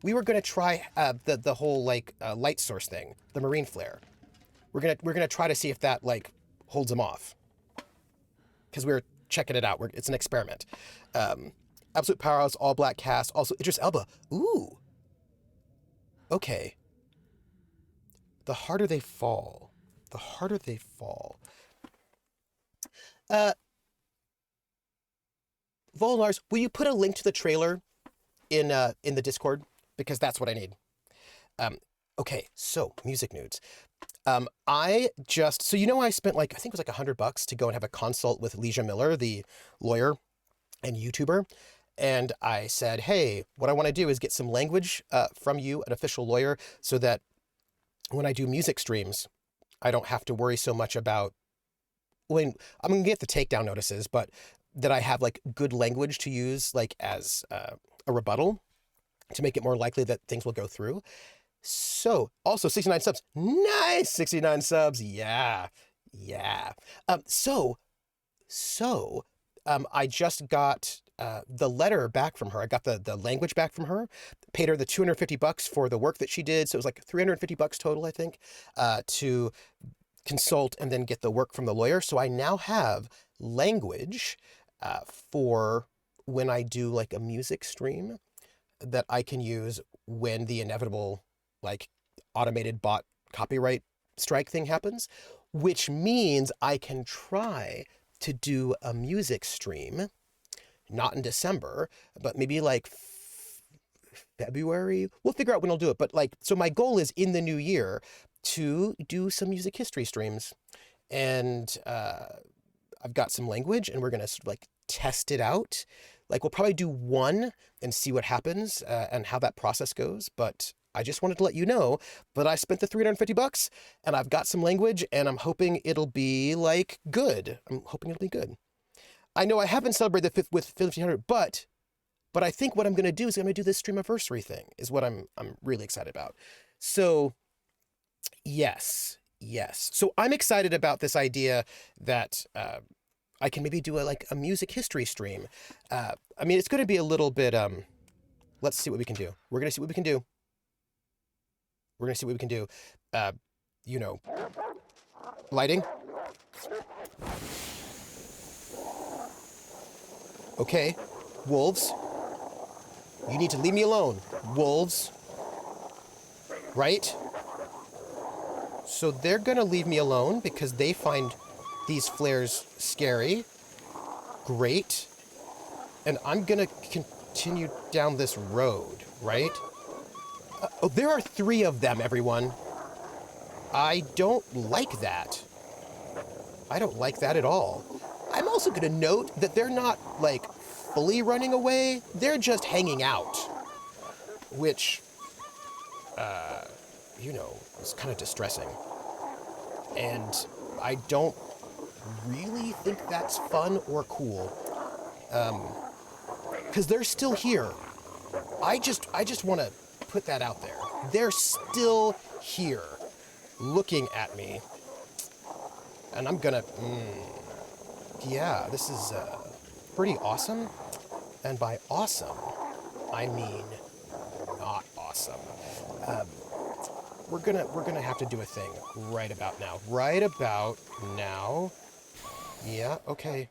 we were going to try the whole like light source thing, the marine flare. We're going to try to see if that like holds them off. Cuz we're checking it out. It's an experiment. Absolute Powerhouse, all black cast, also Idris Elba. Ooh. Okay. The harder they fall. The harder they fall. Volnars, will you put a link to the trailer in the Discord? Because that's what I need. Okay, so music nudes. So I spent like, I think it was like $100 to go and have a consult with Leisha Miller, the lawyer and YouTuber. And I said, hey, what I want to do is get some language from you, an official lawyer, so that when I do music streams, I don't have to worry so much about, when I'm going to get the takedown notices, but that I have like good language to use like as a rebuttal to make it more likely that things will go through. So also 69 subs. Nice. 69 subs. Yeah. I just got the letter back from her. I got the language back from her, paid her the $250 for the work that she did. So it was like $350 total, I think, to consult and then get the work from the lawyer. So I now have language for when I do like a music stream that I can use when the inevitable like automated bot copyright strike thing happens, which means I can try to do a music stream, not in December, but maybe like February. We'll figure out when I'll do it. But like, so my goal is in the new year to do some music history streams. And I've got some language and we're going to sort of like test it out. Like we'll probably do one and see what happens and how that process goes. But I just wanted to let you know that I spent the $350 and I've got some language and I'm hoping it'll be like good. I'm hoping it'll be good. I know I haven't celebrated the 5th with 1500, but I think what I'm going to do is I'm going to do this streamiversary thing is what I'm really excited about. So yes. So I'm excited about this idea that I can maybe do a music history stream. I mean, it's going to be a little bit, let's see what we can do. We're going to see what we can do. Lighting. Okay, wolves. You need to leave me alone, wolves. Right? So they're gonna leave me alone because they find these flares scary. Great. And I'm gonna continue down this road, right? Oh, there are 3 of them, everyone. I don't like that. I don't like that at all. I'm also going to note that they're not, like, fully running away. They're just hanging out. Which, is kind of distressing. And I don't really think that's fun or cool. Because they're still here. I just want to put that out there. They're still here, looking at me. And I'm gonna, yeah, this is pretty awesome. And by awesome, I mean not awesome. We're gonna have to do a thing right about now. Right about now. Yeah, okay.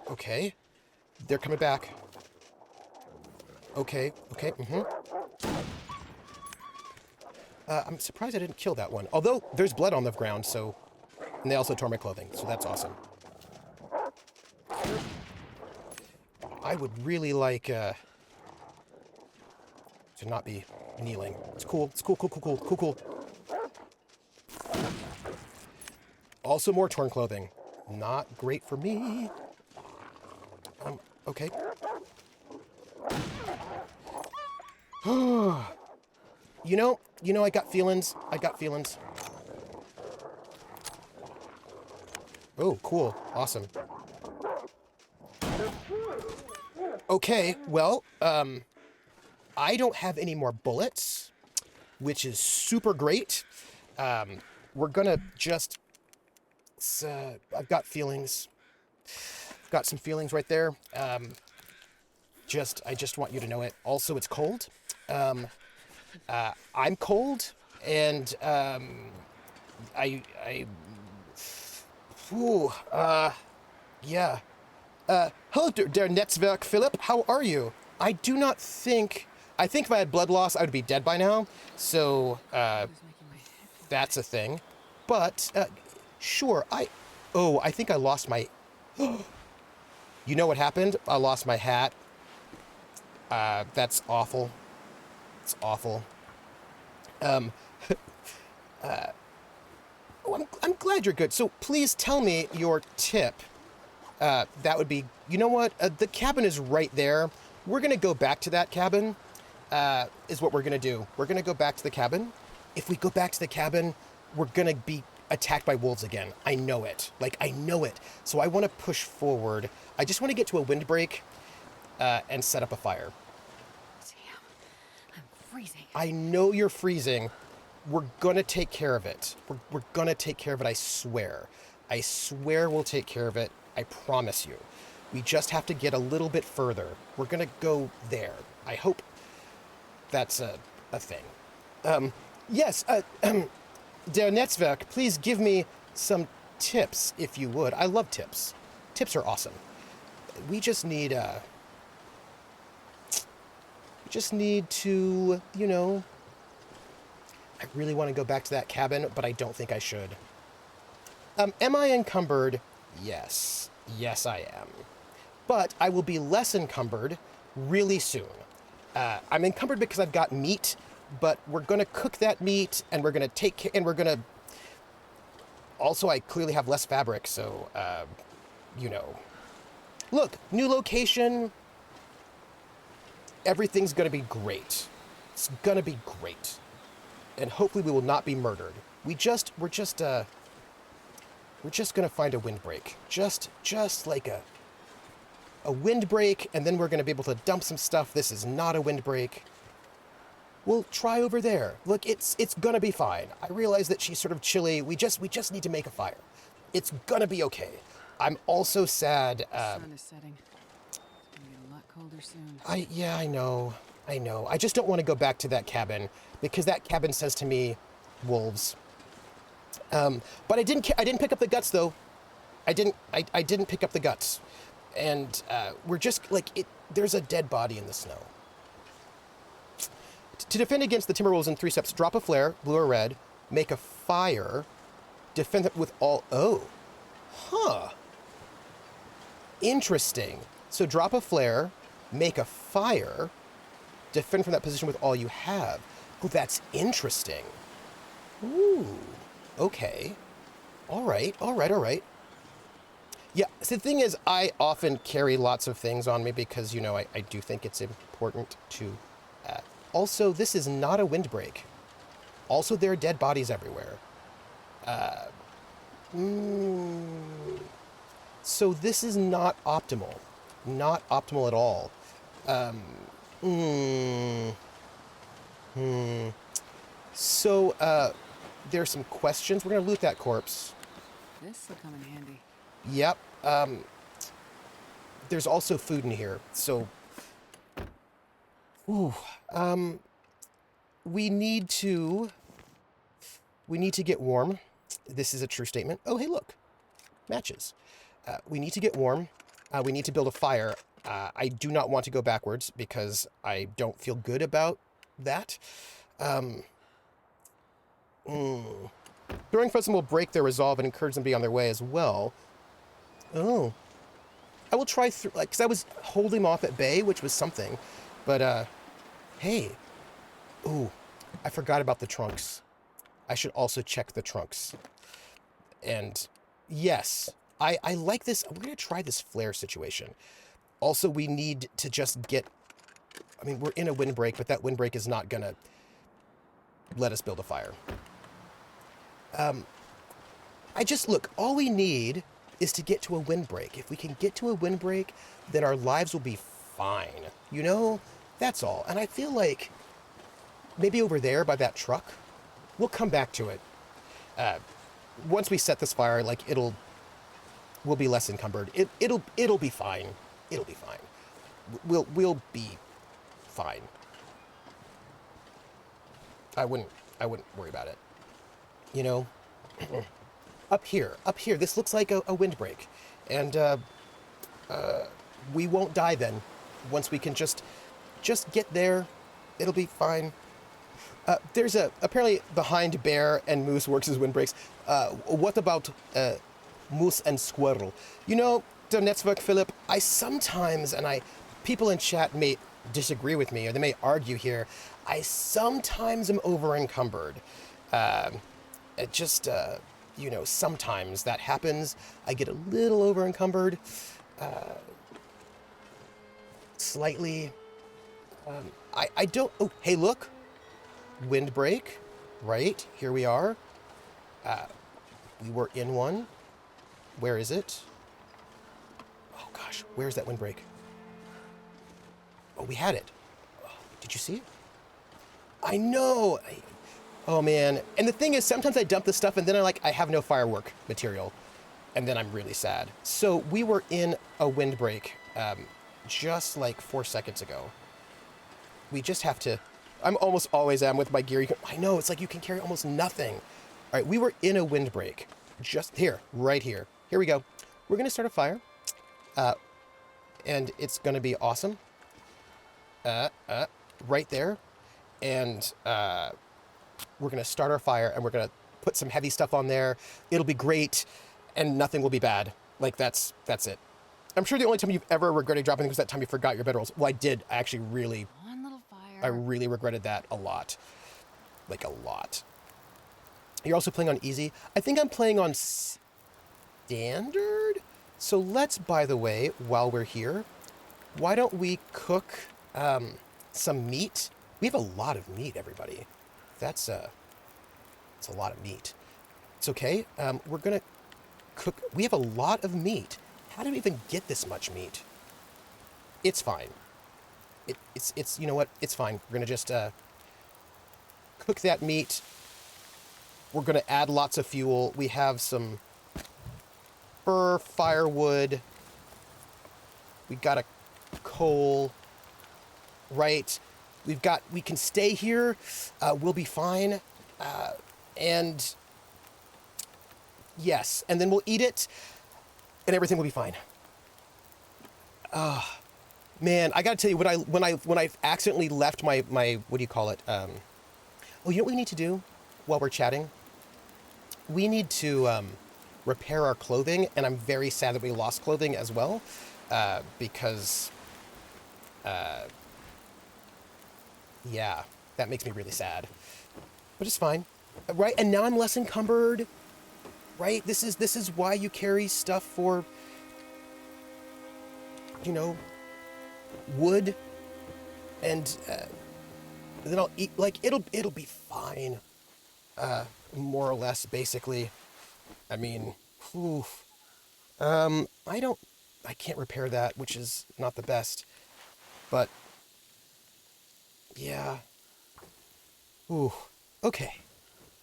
Okay. They're coming back. Okay, okay, I'm surprised I didn't kill that one. Although, there's blood on the ground, so... And they also tore my clothing, so that's awesome. I would really like, to not be kneeling. It's cool, it's cool, cool, cool, cool, cool, cool. Also more torn clothing. Not great for me. Okay. I got feelings. I got feelings. Oh, cool. Awesome. Okay, well, I don't have any more bullets, which is super great. We're gonna just... I've got feelings. I've got some feelings right there. I just want you to know it. Also, it's cold. I'm cold, and ooh, yeah. Hello, der Netzwerk, Philip. How are you? I do not think... I think if I had blood loss, I would be dead by now. So, that's a thing. But, sure, I think I lost my... You know what happened? I lost my hat. That's awful. It's awful. I'm glad you're good. So please tell me your tip. That would be... You know what? The cabin is right there. We're going to go back to that cabin, is what we're going to do. We're going to go back to the cabin. If we go back to the cabin, we're going to be attacked by wolves again. I know it. Like, I know it. So I want to push forward. I just want to get to a windbreak and set up a fire. Damn. I'm freezing. I know you're freezing. We're going to take care of it. We're going to take care of it, I swear. I swear we'll take care of it. I promise you. We just have to get a little bit further. We're going to go there. I hope that's a thing. Yes, Der Netzwerk, please give me some tips, if you would. I love tips. Tips are awesome. We just need to, I really want to go back to that cabin, but I don't think I should. Am I encumbered? Yes. Yes, I am. But I will be less encumbered really soon. I'm encumbered because I've got meat, but we're going to cook that meat, and we're going to take care, and we're going to... Also, I clearly have less fabric, so, Look, new location. Everything's going to be great. It's going to be great. And hopefully we will not be murdered. We're just going to find a windbreak. Just like a windbreak, and then we're going to be able to dump some stuff. This is not a windbreak. We'll try over there. Look, it's going to be fine. I realize that she's sort of chilly. We just need to make a fire. It's going to be okay. I'm also sad. The sun is setting. It's going to get a lot colder soon. I know. I just don't want to go back to that cabin because that cabin says to me, wolves. But I didn't pick up the guts though. I didn't pick up the guts. And we're just like there's a dead body in the snow. To defend against the Timberwolves in 3 steps, drop a flare, blue or red, make a fire, defend it with all... Oh. Huh. Interesting. So drop a flare, make a fire, defend from that position with all you have. Oh, that's interesting. Ooh. Okay. All right. Yeah, so the thing is, I often carry lots of things on me because, I do think it's important to... Also, this is not a windbreak. Also, there are dead bodies everywhere. So this is not optimal. Not optimal at all. So, there's some questions. We're going to loot that corpse. This will come in handy. Yep. There's also food in here, so... Ooh. We need to we need to get warm. This is a true statement. Oh, hey, look. Matches. We need to get warm. We need to build a fire. I do not want to go backwards because I don't feel good about that. Throwing Frozen will break their resolve and encourage them to be on their way as well. Oh. I will try through, like, because I was holding them off at bay, which was something. But, hey. Ooh, I forgot about the trunks. I should also check the trunks. And, yes, I like this. We're going to try this flare situation. Also, we need to just get... I mean, we're in a windbreak, but that windbreak is not going to let us build a fire. Look, all we need is to get to a windbreak. If we can get to a windbreak, then our lives will be fine. You know? That's all. And I feel like maybe over there by that truck, we'll come back to it. Once we set this fire, like, we'll be less encumbered. It'll be fine. It'll be fine. We'll be fine. I wouldn't worry about it. You know? Up here, this looks like a windbreak. And, we won't die then. Once we can just get there, it'll be fine. There's apparently behind Bear and Moose works as windbreaks. What about, Moose and Squirrel? You know, the Netzwerk, Philip, I sometimes, and people in chat may disagree with me, or they may argue here, I sometimes am over encumbered. You know, sometimes that happens. I get a little over encumbered. Slightly. I don't... Oh, hey, look. Windbreak. Right. Here we are. We were in one. Where is it? Oh, gosh. Where's that windbreak? Oh, we had it. Oh, did you see it? I know. Oh, man. And the thing is, sometimes I dump the stuff and then I have no firework material. And then I'm really sad. So we were in a windbreak just like 4 seconds ago. We just have to... I'm almost always am with my gear. I know, it's like you can carry almost nothing. All right, we were in a windbreak. Just here, right here. Here we go. We're going to start a fire. And it's going to be awesome. Right there. And we're going to start our fire, and we're going to put some heavy stuff on there. It'll be great, and nothing will be bad. Like, that's it. I'm sure the only time you've ever regretted dropping things was that time you forgot your bedrolls. Well, I did. I actually really... One little fire. I really regretted that a lot. Like, a lot. You're also playing on easy. I think I'm playing on standard? So let's, by the way, while we're here, why don't we cook some meat? We have a lot of meat, everybody. That's a lot of meat. It's okay. We're going to cook. We have a lot of meat. How did we even get this much meat? It's fine. It's you know what? It's fine. We're going to just cook that meat. We're going to add lots of fuel. We have some fir, firewood. We got a coal, right? We can stay here. We'll be fine. And yes, and then we'll eat it and everything will be fine. Man, I got to tell you, when I accidentally left my what do you call it? Oh, you know what we need to do while we're chatting? We need to repair our clothing, and I'm very sad that we lost clothing as well, because yeah, that makes me really sad. But it's fine, right? And now I'm less encumbered, right? This is why you carry stuff for, you know, wood, and then I'll eat. Like it'll be fine, more or less, basically. I mean, oof. I can't repair that, which is not the best, but yeah. Ooh, okay.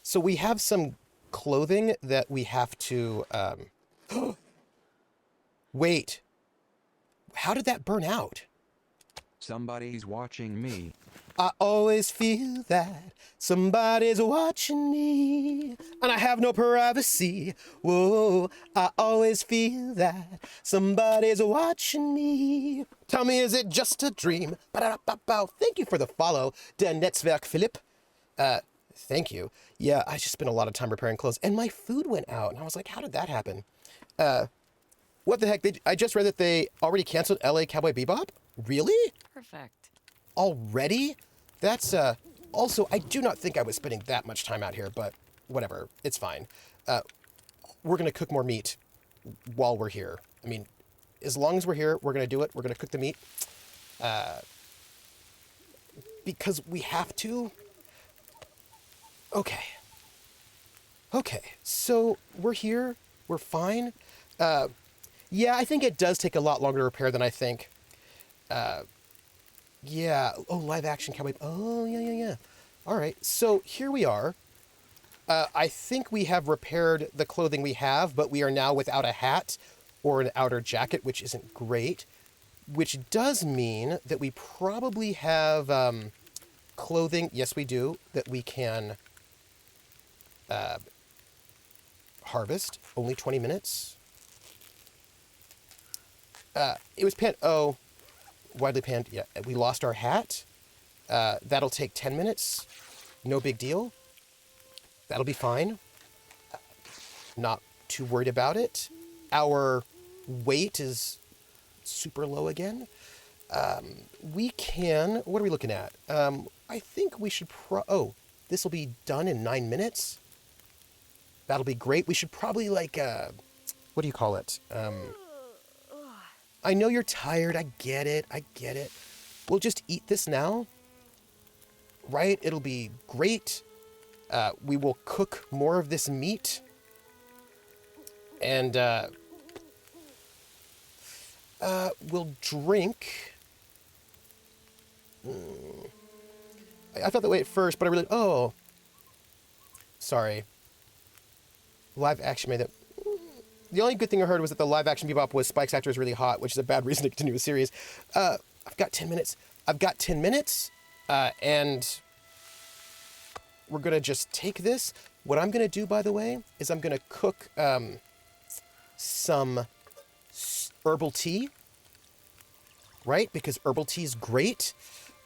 So we have some clothing that we have to, wait, how did that burn out? Somebody's watching me. I always feel that somebody's watching me, and I have no privacy. Whoa, I always feel that somebody's watching me. Tell me, is it just a dream? Ba-da-da-ba-bow. Thank you for the follow, Der Netzwerk Philipp. Thank you. Yeah, I just spent a lot of time repairing clothes, and my food went out, and I was like, how did that happen? What the heck? I just read that they already canceled LA Cowboy Bebop? Really? Perfect. Already? That's, also, I do not think I was spending that much time out here, but whatever. It's fine. We're going to cook more meat while we're here. I mean, as long as we're here, we're going to do it. We're going to cook the meat. Because we have to. Okay. Okay, so we're here. We're fine. Yeah, I think it does take a lot longer to repair than I think. Yeah. Oh, live action cowboy. Oh, yeah. All right. So here we are. I think we have repaired the clothing we have, but we are now without a hat or an outer jacket, which isn't great. Which does mean that we probably have clothing. Yes, we do. That we can harvest. Only 20 minutes. It was panned. Oh, widely panned. Yeah, we lost our hat. That'll take 10 minutes. No big deal. That'll be fine. Not too worried about it. Our weight is super low again. We can. What are we looking at? I think we should. Oh, this will be done in 9 minutes. That'll be great. We should probably like. What do you call it? I know you're tired. I get it. We'll just eat this now. Right? It'll be great. We will cook more of this meat. And we'll drink. I felt that way at first, but I really... Oh. Sorry. Live action made that... The only good thing I heard was that the live action Bebop was Spike's actor is really hot, which is a bad reason to continue a series. I've got 10 minutes. And we're going to just take this. What I'm going to do, by the way, is I'm going to cook some herbal tea, right? Because herbal tea is great.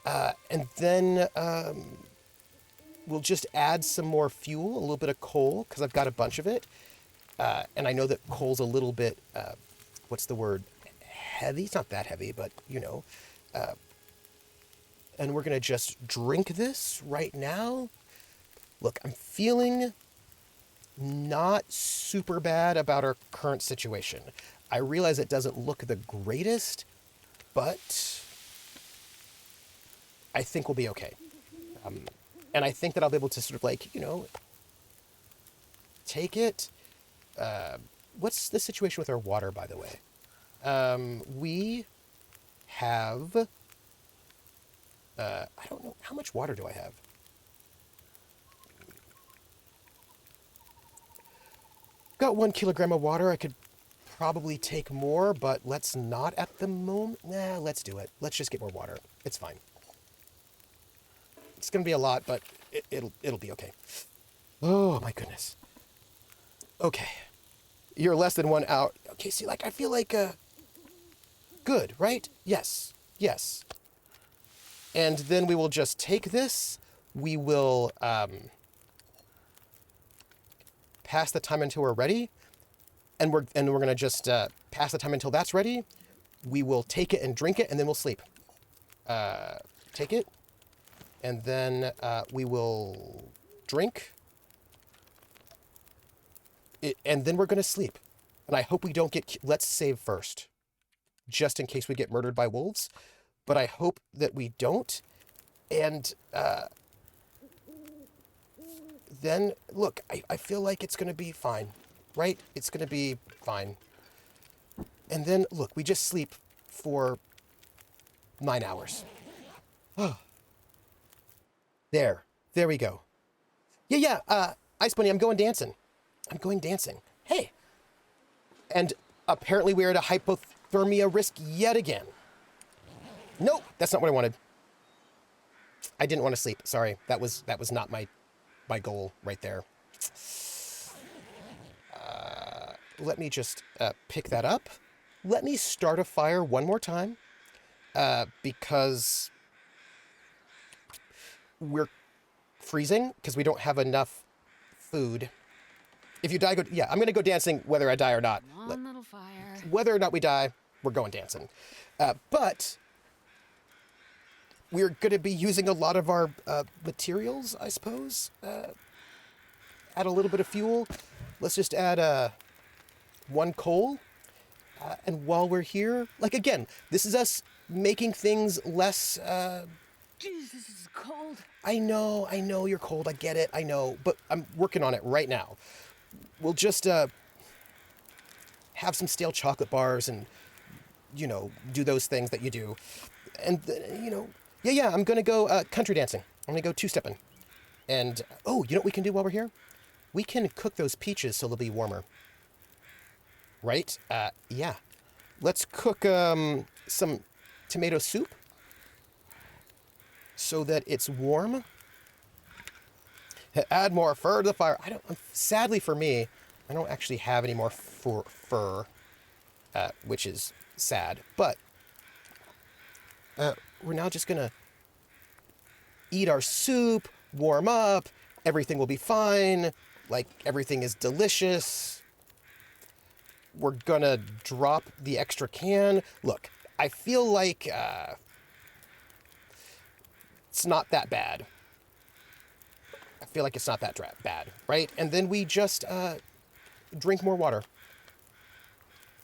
And then we'll just add some more fuel, a little bit of coal, because I've got a bunch of it. And I know that coal's a little bit, what's the word? Heavy? It's not that heavy, but, you know. And we're going to just drink this right now. Look, I'm feeling not super bad about our current situation. I realize it doesn't look the greatest, but I think we'll be okay. And I think that I'll be able to sort of like, you know, take it. What's the situation with our water, by the way? We have... I don't know. How much water do I have? Got 1 kilogram of water. I could probably take more, but let's not at the moment. Nah, let's do it. Let's just get more water. It's fine. It's going to be a lot, but it'll be okay. Oh, my goodness. Okay. You're less than 1 hour. Okay, see, like, I feel like, good, right? Yes. And then we will just take this. We will, pass the time until we're ready. And we're going to just, pass the time until that's ready. We will take it and drink it, and then we'll sleep. Take it. And then, we will drink. And then we're going to sleep. And I hope we don't get... Let's save first. Just in case we get murdered by wolves. But I hope that we don't. And then, look, I feel like it's going to be fine. Right? It's going to be fine. And then, look, we just sleep for 9 hours. Oh. There we go. Yeah, Ice Bunny, I'm going dancing. Hey. And apparently we're at a hypothermia risk yet again. Nope, that's not what I wanted. I didn't want to sleep. Sorry, that was not my goal right there. Let me just pick that up. Let me start a fire one more time, because we're freezing because we don't have enough food. If you die, yeah, I'm gonna go dancing whether I die or not. Come on, little fire. Whether or not we die, we're going dancing. But we're going to be using a lot of our materials, I suppose. Add a little bit of fuel. Let's just add 1 coal. And while we're here, like again, this is us making things less... Jeez, this is cold. I know you're cold. I get it. I know. But I'm working on it right now. We'll just have some stale chocolate bars and, do those things that you do. And, yeah, I'm going to go country dancing. I'm going to go two-stepping. And, you know what we can do while we're here? We can cook those peaches so they'll be warmer. Right? Yeah. Let's cook some tomato soup so that it's warm. Add more fur to the fire. Sadly for me, I don't actually have any more fur, which is sad. But we're now just gonna eat our soup, warm up. Everything will be fine. Like, everything is delicious. We're gonna drop the extra can. Look, I feel like it's not that bad. I feel like it's not that bad, right? And then we just drink more water.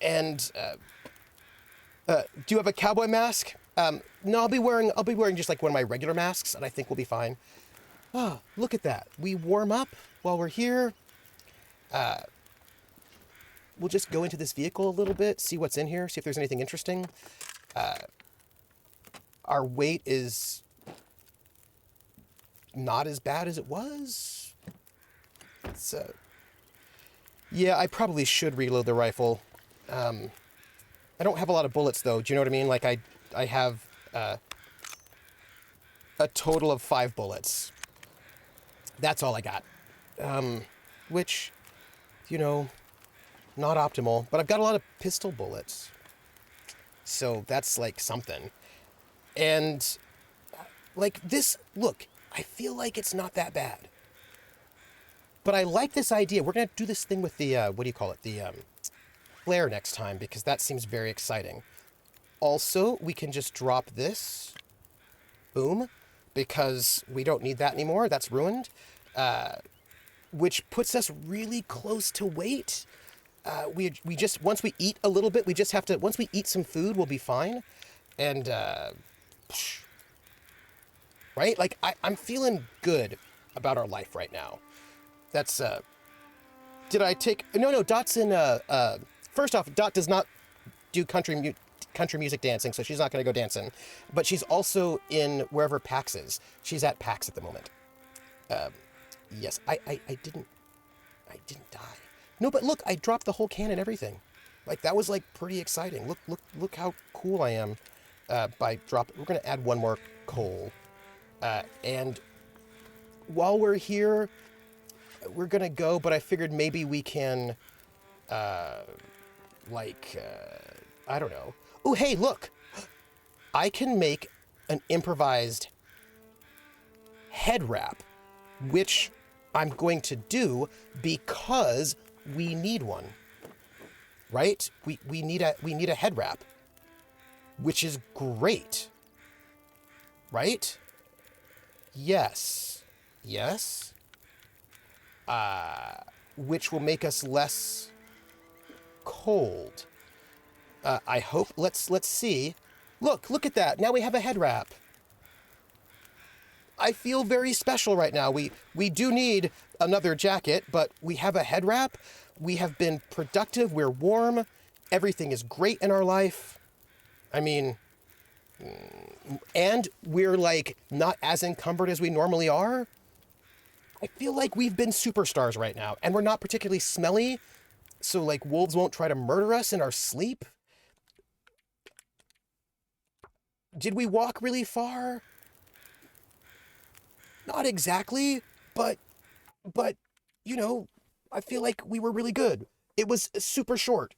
And do you have a cowboy mask? No, I'll be wearing just like one of my regular masks, and I think we'll be fine. Oh, look at that. We warm up while we're here. We'll just go into this vehicle a little bit, see what's in here, see if there's anything interesting. Our weight is not as bad as it was. It's, yeah, I probably should reload the rifle. I don't have a lot of bullets, though. Do you know what I mean? Like, I have a total of 5 bullets. That's all I got. Which, not optimal, but I've got a lot of pistol bullets. So that's like something. And like this, look, I feel like it's not that bad. But I like this idea. We're going to do this thing with the, what do you call it? The flare next time, because that seems very exciting. Also, we can just drop this. Boom. Because we don't need that anymore. That's ruined. Which puts us really close to weight. We just, once we eat a little bit, we just have to, once we eat some food, we'll be fine. And, right? Like, I'm feeling good about our life right now. That's, did I take, no, Dot's in, first off, Dot does not do country music dancing, so she's not going to go dancing. But she's also in wherever PAX is. She's at PAX at the moment. Yes, I didn't die. No, but look, I dropped the whole can and everything. Like, that was like pretty exciting. Look how cool I am by dropping. We're gonna add 1 more coal, and while we're here, we're gonna go. But I figured maybe we can, I don't know. Oh, hey, look, I can make an improvised head wrap, which I'm going to do because we need one, right? We need a head wrap, which is great, right? Yes, which will make us less cold. I hope. Let's see. Look at that. Now we have a head wrap. I feel very special right now. We do need another jacket, but we have a head wrap. We have been productive. We're warm. Everything is great in our life. I mean, and we're like not as encumbered as we normally are. I feel like we've been superstars right now, and we're not particularly smelly, so like wolves won't try to murder us in our sleep. Did we walk really far? Not exactly, but you know, I feel like we were really good. It was super short,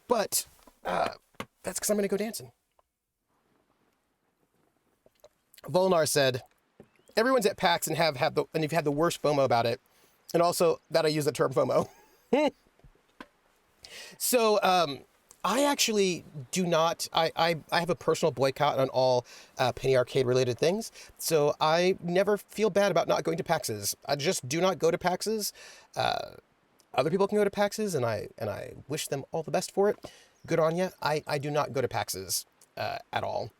but that's because I'm gonna go dancing. Volnar said, "Everyone's at PAX and you've had the worst FOMO about it, and also that I use the term FOMO." So I actually do not. I have a personal boycott on all Penny Arcade related things. So I never feel bad about not going to PAXs. I just do not go to PAXs. Other people can go to PAXs, and I wish them all the best for it. Good on you. I do not go to PAXs at all.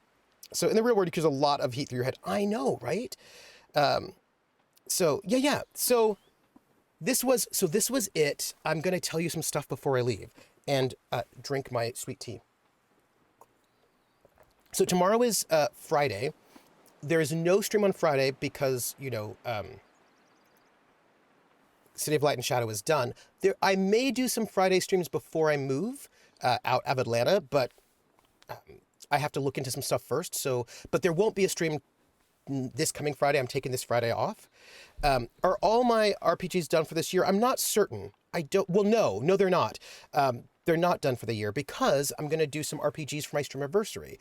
So in the real world, you can use a lot of heat through your head. I know, right? So yeah. So this was it. I'm gonna tell you some stuff before I leave and drink my sweet tea. So tomorrow is Friday. There is no stream on Friday because, City of Light and Shadow is done. I may do some Friday streams before I move out of Atlanta, but I have to look into some stuff first. But there won't be a stream this coming Friday. I'm taking this Friday off. Are all my RPGs done for this year? I'm not certain. No, they're not. They're not done for the year because I'm going to do some RPGs for my Streamiversary.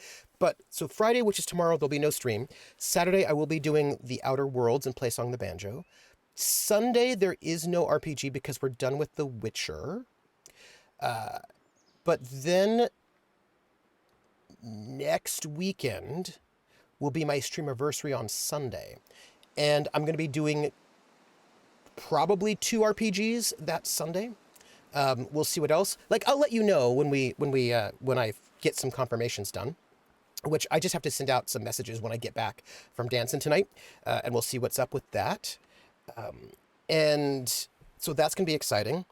So Friday, which is tomorrow, there'll be no stream. Saturday, I will be doing The Outer Worlds and Play Song the Banjo. Sunday, there is no RPG because we're done with The Witcher. But then next weekend will be my Streamiversary on Sunday. And I'm going to be doing probably 2 RPGs that Sunday. We'll see what else. I'll let you know when I get some confirmations done, which I just have to send out some messages when I get back from dancing tonight, and we'll see what's up with that. And so that's going to be exciting.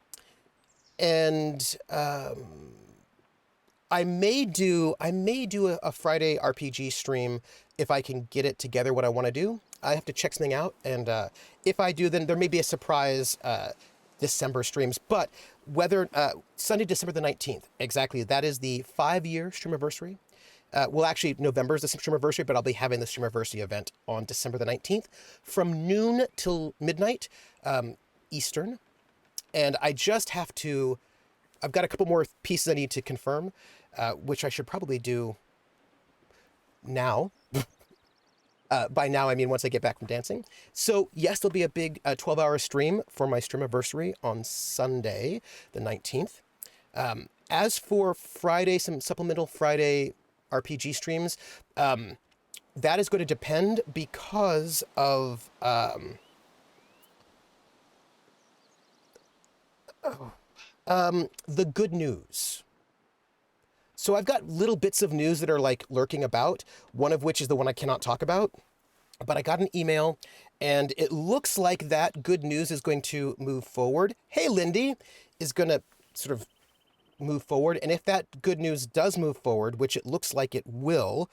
And I may do a Friday RPG stream if I can get it together what I want to do. I have to check something out, and if I do, then there may be a surprise December streams. But whether Sunday, December the 19th, exactly, that is the 5-year Streamiversary. Well, actually, November is the Streamiversary, but I'll be having the Streamiversary event on December the 19th from noon till midnight Eastern. And I just have to, I've got a couple more pieces I need to confirm, which I should probably do now. By now, I mean once I get back from dancing. So yes, there'll be a big 12-hour stream for my Streamiversary on Sunday, the 19th. As for Friday, some supplemental Friday RPG streams, that is going to depend because of the good news. So I've got little bits of news that are lurking about, one of which is the one I cannot talk about. But I got an email, and it looks like that good news is going to move forward. Hey, Lindy, is going to sort of move forward. And if that good news does move forward, which it looks like it will,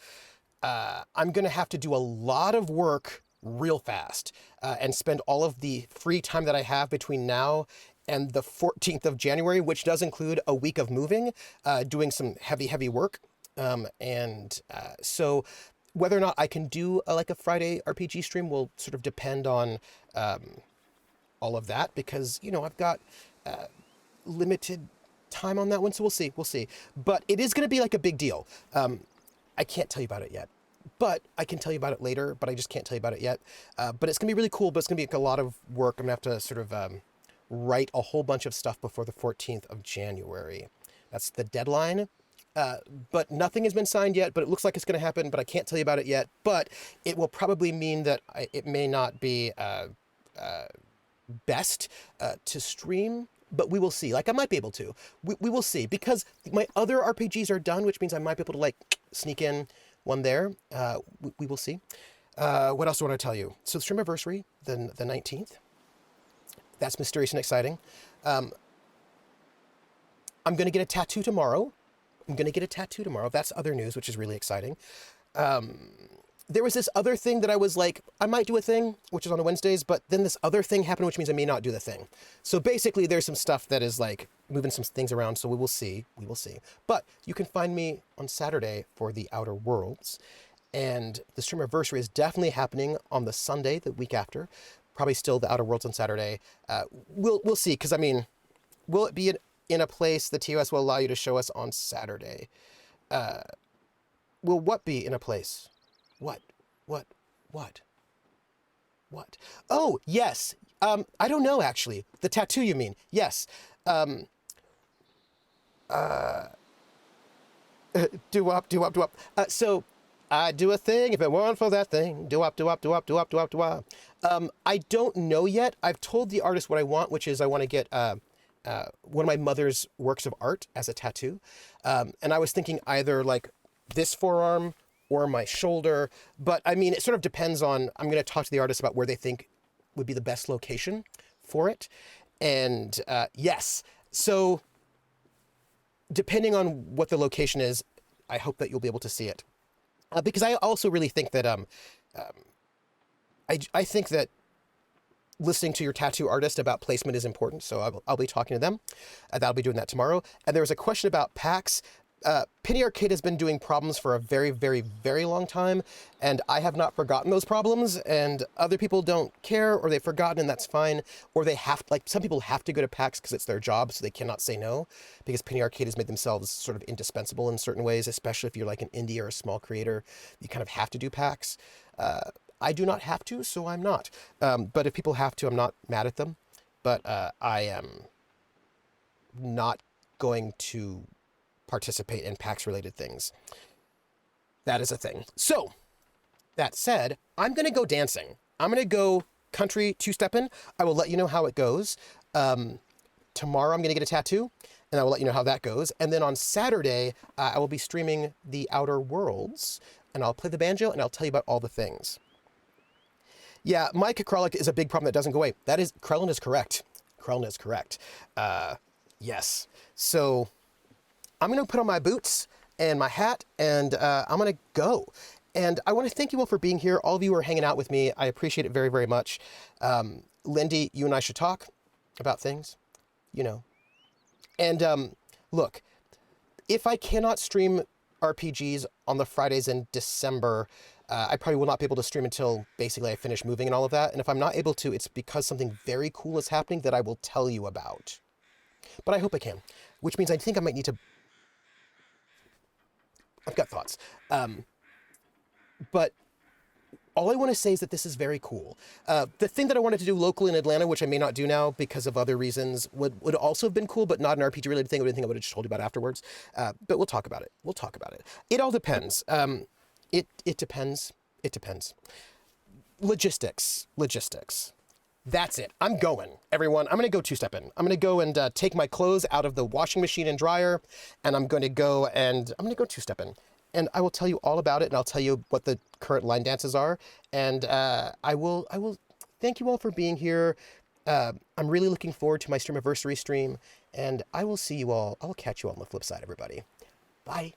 I'm going to have to do a lot of work real fast and spend all of the free time that I have between now and the 14th of January, which does include a week of moving, doing some heavy work. So whether or not I can do a Friday RPG stream will sort of depend on all of that, because, I've got limited time on that one. So we'll see. But it is going to be a big deal. I can't tell you about it yet, but I can tell you about it later, but I just can't tell you about it yet. But it's going to be really cool, but it's going to be a lot of work. I'm going to have to sort of write a whole bunch of stuff before the 14th of January. That's the deadline. But nothing has been signed yet, but it looks like it's going to happen, but I can't tell you about it yet. But it will probably mean that it may not be best to stream, but we will see. I might be able to. We will see, because my other RPGs are done, which means I might be able to sneak in one there. We will see. What else do I want to tell you? So the Streamiversary, the 19th. That's mysterious and exciting. I'm going to get a tattoo tomorrow. That's other news, which is really exciting. There was this other thing that I was I might do a thing, which is on Wednesdays, but then this other thing happened, which means I may not do the thing. So basically, there's some stuff that is moving some things around, so we will see. We will see. But you can find me on Saturday for the Outer Worlds. And the Streamiversary is definitely happening on the Sunday, the week after. Probably still the Outer Worlds on Saturday. We'll see, because, I mean, will it be in a place the TOS will allow you to show us on Saturday? Will what be in a place? What? Oh, yes. I don't know, actually. The tattoo, you mean? Yes. Do-wop. So, I'd do a thing if it weren't for that thing. Do-wop. I don't know yet. I've told the artist what I want, which is I want to get one of my mother's works of art as a tattoo. And I was thinking either like this forearm or my shoulder. But I mean, it sort of depends on, I'm going to talk to the artist about where they think would be the best location for it. And yes, so depending on what the location is, I hope that you'll be able to see it. Because I also really think that I think that listening to your tattoo artist about placement is important. So I'll be talking to them. I'll be doing that tomorrow. And there was a question about PAX. Penny Arcade has been doing problems for a very, very, very long time, and I have not forgotten those problems, and other people don't care, or they've forgotten, and that's fine, or they have, like, some people have to go to PAX because it's their job, so they cannot say no, because Penny Arcade has made themselves sort of indispensable in certain ways, especially if you're like an indie or a small creator, you kind of have to do PAX. I do not have to, so I'm not. But if people have to, I'm not mad at them, but I am not going to participate in PAX related things. That is a thing. So that said, I'm going to go dancing. I'm going to go country two-stepping. I will let you know how it goes. Tomorrow I'm going to get a tattoo and I will let you know how that goes. And then on Saturday, I will be streaming the Outer Worlds and I'll play the banjo and I'll tell you about all the things. Yeah, Mike Krellick is a big problem that doesn't go away. Krellin is correct. Yes. So I'm going to put on my boots and my hat, and I'm going to go. And I want to thank you all for being here. All of you are hanging out with me. I appreciate it very, very much. Lindy, you and I should talk about things, you know. And look, if I cannot stream RPGs on the Fridays in December, I probably will not be able to stream until basically I finish moving and all of that. And if I'm not able to, it's because something very cool is happening that I will tell you about. But I hope I can, which means I think I might need to... I've got thoughts. But all I want to say is that this is very cool. The thing that I wanted to do locally in Atlanta, which I may not do now because of other reasons, would also have been cool, but not an RPG-related thing. I would have just told you about afterwards. But we'll talk about it. It all depends. It depends. Logistics. That's it. I'm going, everyone. I'm going to go two-stepping. I'm going to go and take my clothes out of the washing machine and dryer, and I'm going to go two-stepping. And I will tell you all about it, and I'll tell you what the current line dances are. And I will thank you all for being here. I'm really looking forward to my Streamiversary stream, and I will see you all. I will catch you all on the flip side, everybody. Bye.